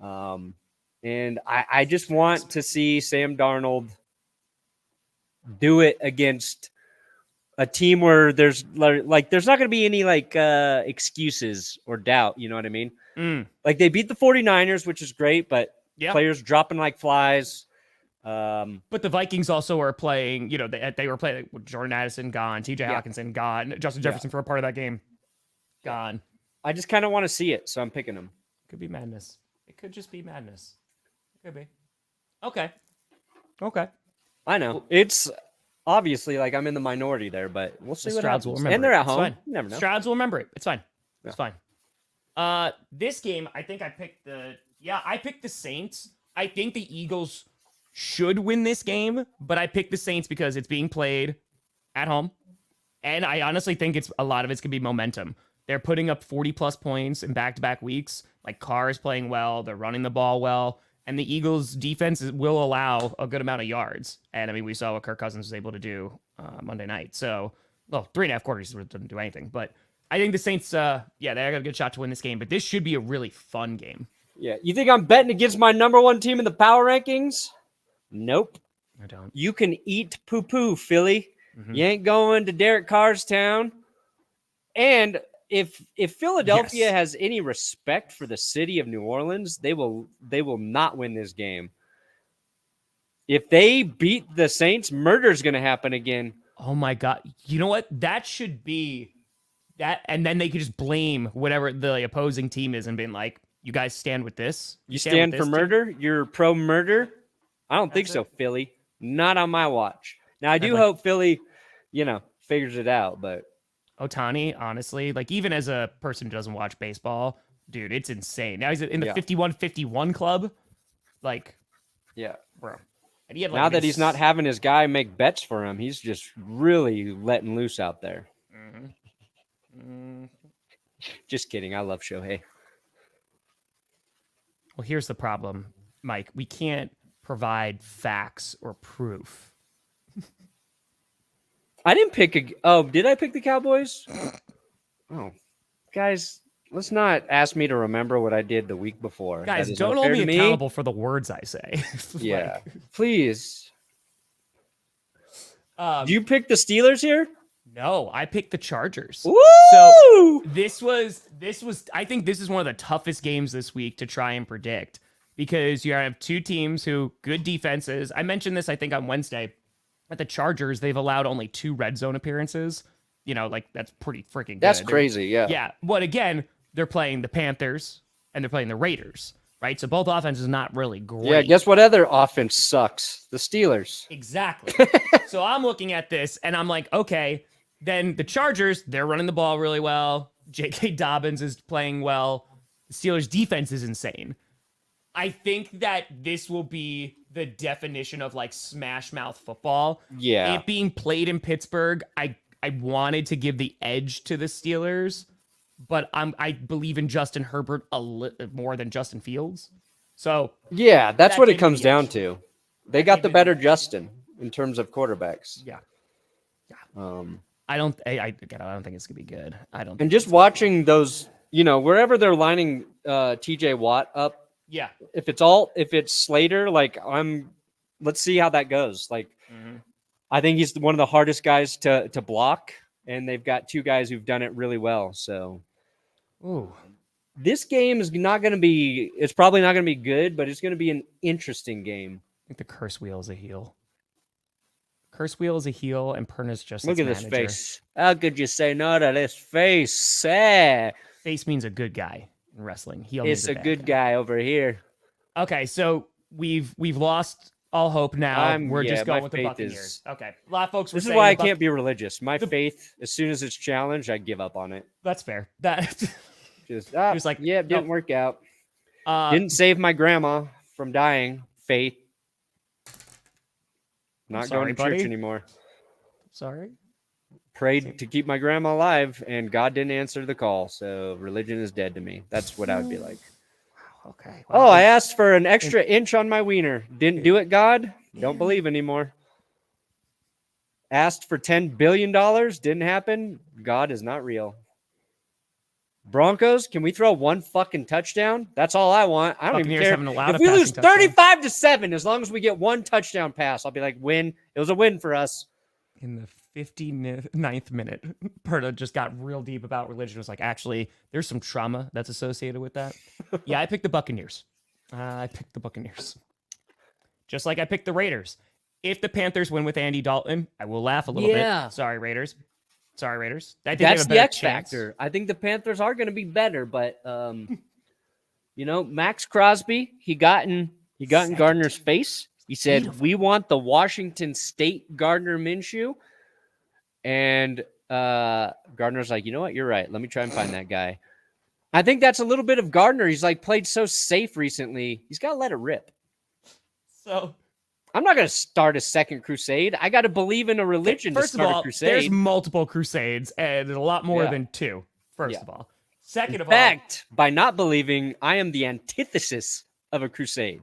Speaker 2: And I just want to see Sam Darnold do it against a team where there's not going to be any excuses or doubt. You know what I mean? Like, they beat the 49ers, which is great, but players dropping like flies.
Speaker 1: But the Vikings also are playing, they were playing with Jordan Addison gone, TJ Hawkinson gone, Justin Jefferson for a part of that game gone.
Speaker 2: I just kind of want to see it, so I'm picking them.
Speaker 1: Could be madness. It could just be madness. It could be. Okay.
Speaker 2: I know. It's obviously like I'm in the minority there, but we'll see
Speaker 1: The
Speaker 2: what
Speaker 1: Stroud's will
Speaker 2: happens.
Speaker 1: remember
Speaker 2: And they're
Speaker 1: it.
Speaker 2: at
Speaker 1: It's
Speaker 2: home.
Speaker 1: fine.
Speaker 2: You never know.
Speaker 1: Stroud's will remember it. It's fine.
Speaker 2: Yeah.
Speaker 1: It's fine. This game, I think I picked I picked the Saints. I think the Eagles should win this game, but I picked the Saints because it's being played at home. And I honestly think a lot of it's going to be momentum. They're putting up 40-plus points in back-to-back weeks. Like, Carr is playing well. They're running the ball well. And the Eagles' defense will allow a good amount of yards. And, I mean, we saw what Kirk Cousins was able to do Monday night. So, 3.5 quarters didn't do anything. But I think the Saints, they got a good shot to win this game. But this should be a really fun game.
Speaker 2: Yeah. You think I'm betting against my number one team in the power rankings? Nope.
Speaker 1: I don't.
Speaker 2: You can eat poo-poo, Philly. You ain't going to Derek Carr's town. And if Philadelphia has any respect for the city of New Orleans, they will not win this game. If they beat the Saints, murder's going to happen again.
Speaker 1: Oh my God. You know what? That should be that. And then they could just blame whatever the opposing team is and being like, you guys stand with this?
Speaker 2: You stand
Speaker 1: with
Speaker 2: for
Speaker 1: this
Speaker 2: murder? You're pro-murder? I don't think so, Philly. Not on my watch. Now, I do hope Philly, figures it out, but
Speaker 1: Ohtani, honestly, like, even as a person who doesn't watch baseball, dude, it's insane. Now he's in the 51-51 club. Like,
Speaker 2: yeah,
Speaker 1: bro. And he had,
Speaker 2: now that he's not having his guy make bets for him, he's just really letting loose out there. Just kidding. I love Shohei.
Speaker 1: Well, here's the problem, Mike. We can't provide facts or proof.
Speaker 2: I didn't pick did I pick the Cowboys? Oh, guys, let's not ask me to remember what I did the week before.
Speaker 1: Guys, don't hold me accountable for the words I say.
Speaker 2: Yeah, please.
Speaker 1: Do
Speaker 2: you pick the Steelers here?
Speaker 1: No, I picked the Chargers.
Speaker 2: Woo!
Speaker 1: So this was. I think this is one of the toughest games this week to try and predict because you have two teams who good defenses. I mentioned this, I think, on Wednesday. At the Chargers, they've allowed only 2 red zone appearances. That's pretty freaking good.
Speaker 2: That's crazy, yeah.
Speaker 1: Yeah, but again, they're playing the Panthers and they're playing the Raiders, right? So both offenses not really great.
Speaker 2: Yeah, guess what other offense sucks? The Steelers.
Speaker 1: Exactly. So I'm looking at this and I'm like, okay, then the Chargers, they're running the ball really well. J.K. Dobbins is playing well. The Steelers' defense is insane. I think that this will be the definition of like smash mouth football.
Speaker 2: Yeah.
Speaker 1: It being played in Pittsburgh, I wanted to give the edge to the Steelers, but I believe in Justin Herbert a little more than Justin Fields. So
Speaker 2: yeah, that's what it
Speaker 1: gave me
Speaker 2: comes
Speaker 1: the
Speaker 2: down
Speaker 1: edge.
Speaker 2: to. They got the better Justin in terms of quarterbacks.
Speaker 1: Yeah.
Speaker 2: I
Speaker 1: don't think it's gonna be good.
Speaker 2: And just watching those, wherever they're lining TJ Watt up.
Speaker 1: Yeah.
Speaker 2: If it's Slater, let's see how that goes. I think he's one of the hardest guys to block, and they've got 2 guys who've done it really well. So, this game is it's probably not going to be good, but it's going to be an interesting game.
Speaker 1: I think the curse wheel is a heel. Curse wheel is a heel, and Perna's just
Speaker 2: Look at
Speaker 1: its
Speaker 2: this
Speaker 1: manager.
Speaker 2: face. How could you say no to this face?
Speaker 1: Face means a good guy in wrestling. Heel
Speaker 2: It's
Speaker 1: means
Speaker 2: a
Speaker 1: bad
Speaker 2: good guy over here.
Speaker 1: Okay, so we've lost all hope now. We're just going with the
Speaker 2: faith
Speaker 1: Buccaneers. Okay, a lot of folks were
Speaker 2: This is
Speaker 1: saying
Speaker 2: why I
Speaker 1: the
Speaker 2: can't be religious. My faith, as soon as it's challenged, I give up on it.
Speaker 1: That's fair. That
Speaker 2: Just
Speaker 1: like,
Speaker 2: didn't
Speaker 1: nope.
Speaker 2: work out. Didn't save my grandma from dying. Faith. Not
Speaker 1: sorry,
Speaker 2: going to
Speaker 1: buddy.
Speaker 2: church anymore.
Speaker 1: Sorry.
Speaker 2: Prayed to keep my grandma alive, and God didn't answer the call. So religion is dead to me. That's what I would be like.
Speaker 1: Okay.
Speaker 2: Oh, I asked for an extra inch on my wiener. Didn't do it, God. Don't believe anymore. Asked for $10 billion. Didn't happen. God is not real. Broncos, can we throw one fucking touchdown? That's all I want. I don't even
Speaker 1: Buccaneers
Speaker 2: care.
Speaker 1: haven't allowed
Speaker 2: If
Speaker 1: a
Speaker 2: we lose
Speaker 1: passing touchdown.
Speaker 2: 35-7, as long as we get one touchdown pass, I'll be like, win. It was a win for us.
Speaker 1: In the 59th minute, Perna just got real deep about religion. It was like, actually, there's some trauma that's associated with that. Yeah, I picked the Buccaneers. Just like I picked the Raiders. If the Panthers win with Andy Dalton, I will laugh a little bit. Sorry, Raiders. I think they have
Speaker 2: That's
Speaker 1: a
Speaker 2: the
Speaker 1: better
Speaker 2: X
Speaker 1: chance.
Speaker 2: factor. I think the Panthers are going to be better, but Max Crosby, he got in Gardner's face. He said, "We want the Washington State Gardner Minshew," and Gardner's like, "You know what? You're right. Let me try and find that guy." I think that's a little bit of Gardner. He's like played so safe recently. He's got to let it rip.
Speaker 1: So
Speaker 2: I'm not going to start a second crusade. I got to believe in a religion
Speaker 1: first
Speaker 2: to start
Speaker 1: of all,
Speaker 2: a crusade.
Speaker 1: there's multiple crusades and a lot more than two. First of all. Second of all,
Speaker 2: In fact, by not believing, I am the antithesis of a crusade.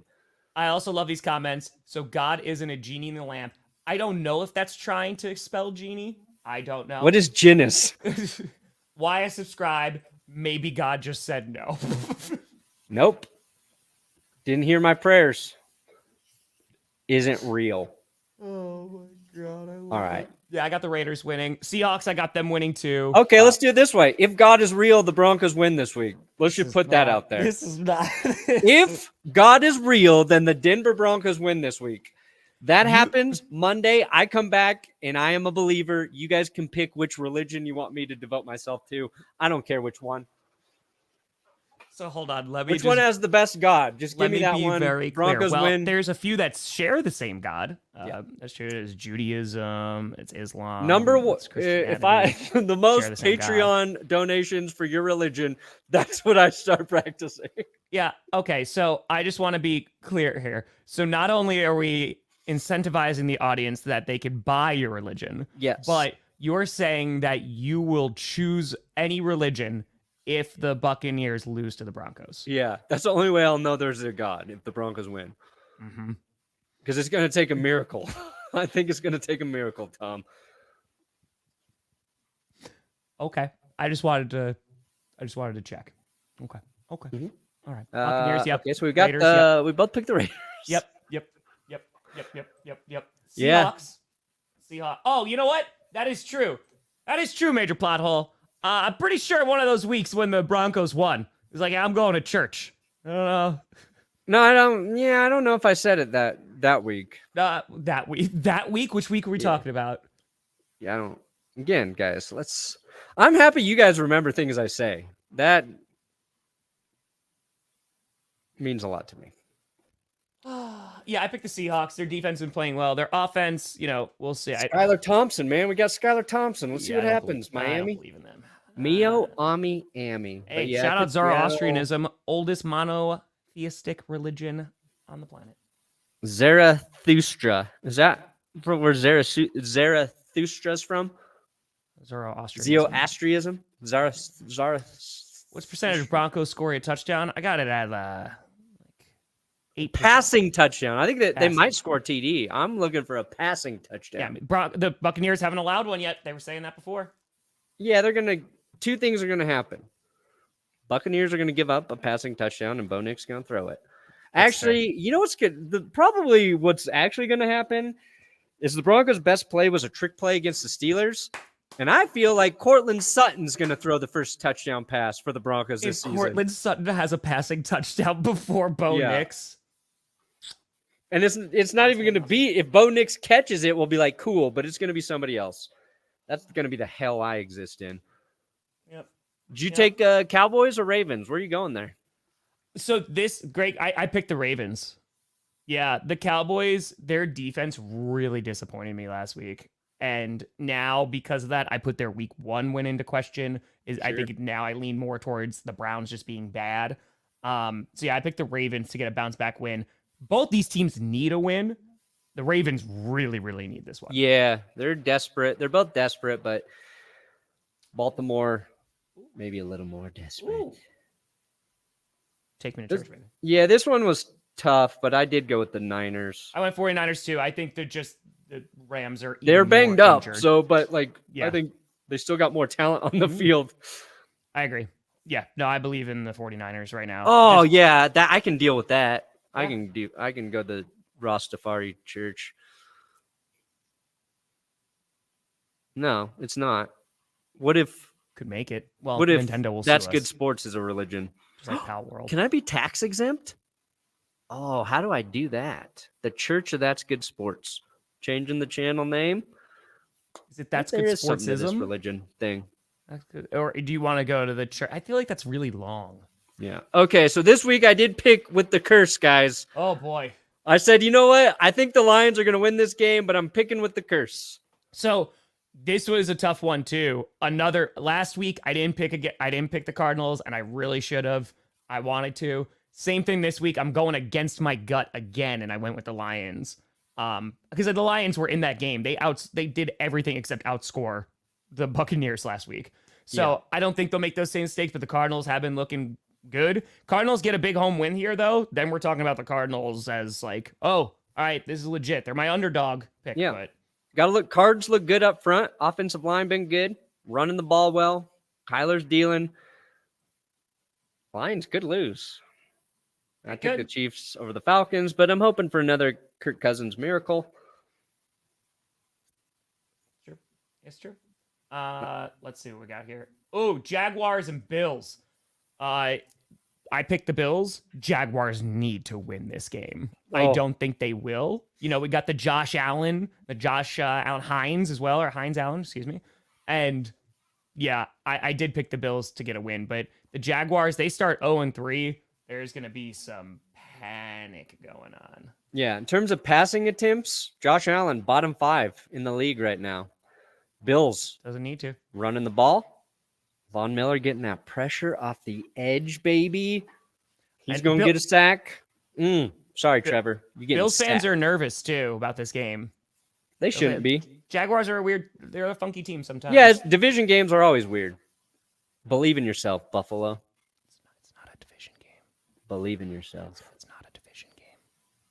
Speaker 1: I also love these comments. So God isn't a genie in the lamp. I don't know if that's trying to expel genie. I don't know.
Speaker 2: What is genus?
Speaker 1: Why I subscribe? Maybe God just said no.
Speaker 2: Nope. Didn't hear my prayers. Isn't real.
Speaker 1: Oh my God.
Speaker 2: All right.
Speaker 1: Yeah, I got the Raiders winning. Seahawks, I got them winning too.
Speaker 2: Okay, let's do it this way. If God is real, the Broncos win this week. Let's just put that out there.
Speaker 1: This is not.
Speaker 2: If God is real, then the Denver Broncos win this week. That happens Monday. I come back and I am a believer. You guys can pick which religion you want me to devote myself to. I don't care which one.
Speaker 1: So hold on. Let me
Speaker 2: Which one has the best God? Just give me that
Speaker 1: be
Speaker 2: one.
Speaker 1: very
Speaker 2: Broncos
Speaker 1: clear. Well,
Speaker 2: win.
Speaker 1: there's a few that share the same God. That's true. It's Judaism. It's Islam.
Speaker 2: Number one,
Speaker 1: it's
Speaker 2: if I
Speaker 1: Christianity.
Speaker 2: the most
Speaker 1: the same God.
Speaker 2: Patreon donations for your religion, that's what I start practicing.
Speaker 1: Yeah. Okay. So I just want to be clear here. So not only are we incentivizing the audience that they can buy your religion,
Speaker 2: Yes,
Speaker 1: but you're saying that you will choose any religion if the Buccaneers lose to the Broncos.
Speaker 2: yeah, that's the only way I'll know there's a God if the Broncos win. Because it's going to take a miracle. I think it's going to take a miracle, Tom.
Speaker 1: Okay. I just wanted to check. Okay. All right. Buccaneers. Yep.
Speaker 2: Okay, so we got
Speaker 1: Raiders,
Speaker 2: we both picked the Raiders.
Speaker 1: Yep.
Speaker 2: Yeah.
Speaker 1: Seahawks. Oh, you know what? That is true. Major plot hole. I'm pretty sure one of those weeks when the Broncos won, it was like, I'm going to church. I don't know.
Speaker 2: No, I don't. Yeah, I don't know if I said it that week.
Speaker 1: That week. That week? Which week are we talking about?
Speaker 2: Yeah, I don't. Again, guys, I'm happy you guys remember things I say. That means a lot to me.
Speaker 1: Yeah, I picked the Seahawks. Their defense has been playing well. Their offense, we'll see.
Speaker 2: Skylar Thompson, man. We got Skylar Thompson. Let's see what happens,
Speaker 1: I don't
Speaker 2: Miami.
Speaker 1: believe in them.
Speaker 2: Mio, Ami, Ami.
Speaker 1: Hey,
Speaker 2: Yeah,
Speaker 1: shout out
Speaker 2: Seattle.
Speaker 1: Zoroastrianism, oldest monotheistic religion on the planet.
Speaker 2: Zarathustra. Is that from where Zarathustra's from?
Speaker 1: Zoroastrianism.
Speaker 2: Zoroastrianism?
Speaker 1: What's percentage of Broncos scoring a touchdown? I got it at 8%.
Speaker 2: Passing touchdown. I think that they
Speaker 1: Passing.
Speaker 2: might score TD. I'm looking for a passing
Speaker 1: Yeah,
Speaker 2: touchdown.
Speaker 1: the Buccaneers haven't allowed one yet. They were saying that before.
Speaker 2: Yeah, two things are gonna happen. Buccaneers are gonna give up a passing touchdown, and Bo Nix is gonna throw it. Actually, you know what's good? Probably what's actually gonna happen is the Broncos' best play was a trick play against the Steelers. And I feel like Cortland Sutton's going to throw the first touchdown pass for the Broncos this season.
Speaker 1: Cortland Sutton has a passing touchdown before Bo Nix.
Speaker 2: And it's not even going to be, if Bo Nix catches it, we'll be like, cool, but it's going to be somebody else. That's going to be the hell I exist in.
Speaker 1: Yep.
Speaker 2: Did you take Cowboys or Ravens? Where are you going there?
Speaker 1: So I picked the Ravens. Yeah, the Cowboys, their defense really disappointed me last week. And now, because of that, I put their week 1 win into question. I think now I lean more towards the Browns just being bad. So yeah, I picked the Ravens to get a bounce back win. Both these teams need a win. The Ravens really, really need this one.
Speaker 2: Yeah, they're desperate. They're both desperate, but Baltimore maybe a little more desperate.
Speaker 1: Ooh. Take me to church, baby.
Speaker 2: Yeah, this one was tough, but I did go with the Niners.
Speaker 1: I went 49ers too. I think the Rams are
Speaker 2: They're
Speaker 1: even
Speaker 2: banged
Speaker 1: more
Speaker 2: up,
Speaker 1: injured.
Speaker 2: but I
Speaker 1: Yeah.
Speaker 2: think they still got more talent on the field.
Speaker 1: I agree. Yeah, no, I believe in the 49ers right now.
Speaker 2: Oh
Speaker 1: Just-
Speaker 2: yeah, that I can deal with that.
Speaker 1: Yeah.
Speaker 2: I can go to Rastafari church. No, it's not. What if
Speaker 1: could make it. Well,
Speaker 2: what if
Speaker 1: Nintendo will
Speaker 2: That's
Speaker 1: sue
Speaker 2: Good
Speaker 1: us,
Speaker 2: Sports is a religion?
Speaker 1: just like Pal World.
Speaker 2: Can I be tax exempt? Oh, how do I do that? The Church of That's Good Sports. Changing the channel name.
Speaker 1: Is it That's
Speaker 2: There
Speaker 1: Good
Speaker 2: is something to this
Speaker 1: Sportsism?
Speaker 2: religion thing.
Speaker 1: That's good. Or do you want to go to the church? I feel like that's really long.
Speaker 2: Yeah. Okay, so this week I did pick with the curse, guys.
Speaker 1: Oh boy.
Speaker 2: I said, you know what? I think the Lions are going to win this game, but I'm picking with the curse.
Speaker 1: So this was a tough one too. Last week I didn't pick the Cardinals, and I really should have. I wanted to. Same thing this week. I'm going against my gut again, and I went with the Lions. Because the Lions were in that game. They did everything except outscore the Buccaneers last week. So I don't think they'll make those same mistakes, but the Cardinals have been looking good. Cardinals get a big home win here, though. Then we're talking about the Cardinals as like, oh, all right, this is legit. They're my underdog pick.
Speaker 2: Yeah.
Speaker 1: But
Speaker 2: Cards look good up front. Offensive line been good. Running the ball well. Kyler's dealing. Lions could lose. I took the Chiefs over the Falcons, but I'm hoping for another Kirk Cousins miracle.
Speaker 1: Sure. It's true. Let's see what we got here. Oh, Jaguars and Bills. I picked the Bills. Jaguars need to win this game. I don't think they will. You know, we got the Josh Allen Hines as well, or Hines Allen, excuse me. And yeah, I did pick the Bills to get a win, but the Jaguars, they start 0-3. There's going to be some panic going on.
Speaker 2: Yeah, in terms of passing attempts, Josh Allen, bottom 5 in the league right now. Bills.
Speaker 1: Doesn't need to.
Speaker 2: Running the ball. Von Miller getting that pressure off the edge, baby. He's going to get a sack. Sorry, Trevor. You getting
Speaker 1: Bills fans
Speaker 2: sacked.
Speaker 1: are nervous, too, about this game.
Speaker 2: They shouldn't be.
Speaker 1: Jaguars are they're a funky team sometimes.
Speaker 2: Yeah, division games are always weird. Believe in yourself, Buffalo.
Speaker 1: It's not a division game.
Speaker 2: Believe in yourself.
Speaker 1: It's not a division game.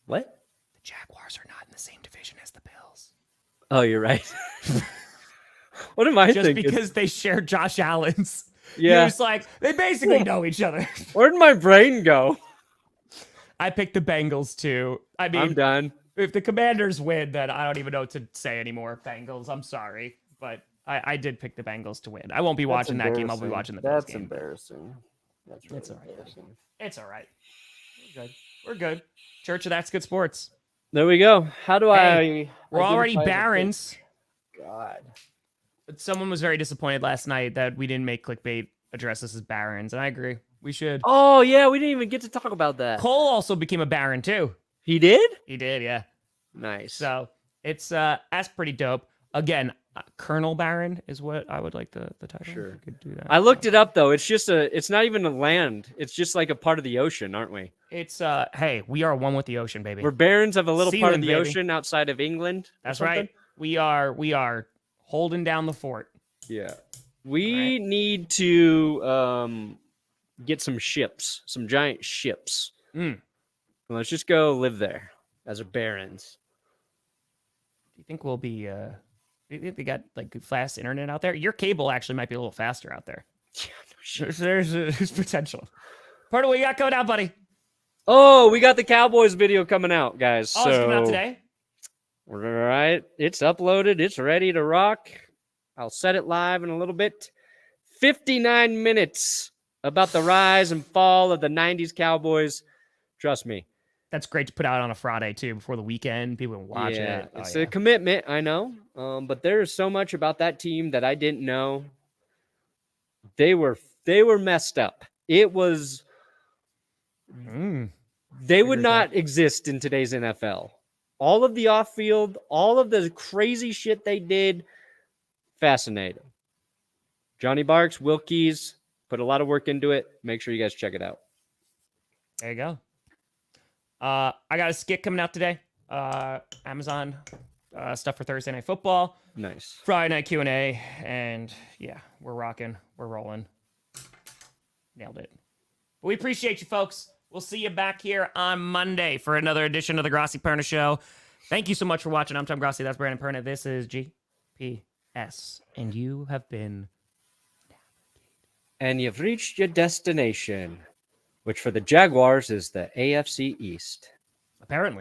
Speaker 2: What?
Speaker 1: The Jaguars are not in the same division as the Bills.
Speaker 2: Oh, you're right. What am I
Speaker 1: Just
Speaker 2: thinking?
Speaker 1: because they share Josh Allen's.
Speaker 2: Yeah.
Speaker 1: You're just like, they basically know each other.
Speaker 2: Where'd my brain go?
Speaker 1: I picked the Bengals, too. I mean,
Speaker 2: I'm done.
Speaker 1: If the Commanders win, then I don't even know what to say anymore. Bengals, I'm sorry. But I did pick the Bengals to win. I won't be watching that game. I'll be watching the Bills game.
Speaker 2: Embarrassing. That's really
Speaker 1: It's all right.
Speaker 2: embarrassing.
Speaker 1: It's all right. We're good. Church of That's Good Sports.
Speaker 2: There we go. How do
Speaker 1: Hey, We're
Speaker 2: I
Speaker 1: already
Speaker 2: identify the
Speaker 1: Barons.
Speaker 2: pick? God.
Speaker 1: Someone was very disappointed last night that we didn't make clickbait address us as Barons, and I agree. We should.
Speaker 2: Oh, yeah. We didn't even get to talk about that.
Speaker 1: Cole also became a Baron, too.
Speaker 2: He did?
Speaker 1: He did, yeah.
Speaker 2: Nice.
Speaker 1: So it's that's pretty dope. Again, Colonel Baron is what I would like the title.
Speaker 2: Sure.
Speaker 1: We could do that.
Speaker 2: I looked it up, though. It's not even a land. It's just like a part of the ocean, aren't we?
Speaker 1: It's hey, we are one with the ocean, baby.
Speaker 2: We're barons of a little part of
Speaker 1: Sealand,
Speaker 2: the
Speaker 1: baby.
Speaker 2: ocean outside of England. or
Speaker 1: That's
Speaker 2: something?
Speaker 1: right. We are holding down the fort.
Speaker 2: Yeah. We need to get some ships, some giant ships. Let's just go live there as a barons.
Speaker 1: Do you think we'll be do you think they got like fast internet out there? Your cable actually might be a little faster out there.
Speaker 2: Yeah, no shit.
Speaker 1: There's potential. Part of what you got going out, buddy.
Speaker 2: Oh, we got the Cowboys video coming out, guys.
Speaker 1: Oh, it's coming out today.
Speaker 2: All right. It's uploaded. It's ready to rock. I'll set it live in a little bit. 59 minutes about the rise and fall of the 90s Cowboys. Trust me.
Speaker 1: That's great to put out on a Friday too, before the weekend. People can watch it.
Speaker 2: It's a commitment, I know. But there is so much about that team that I didn't know. They were messed up. It was they would not exist in today's NFL. All of the off-field, all of the crazy shit they did, fascinating. Johnny Barks, Wilkies, put a lot of work into it. Make sure you guys check it out.
Speaker 1: There you go. I got a skit coming out today. Amazon stuff for Thursday Night Football.
Speaker 2: Nice.
Speaker 1: Friday Night Q&A. And yeah, we're rocking. We're rolling. Nailed it. But we appreciate you, folks. We'll see you back here on Monday for another edition of the Grossi Perna Show. Thank you so much for watching. I'm Tom Grossi. That's Brandon Perna. This is GPS. And you have been...
Speaker 2: And you've reached your destination, which for the Jaguars is the AFC East.
Speaker 1: Apparently.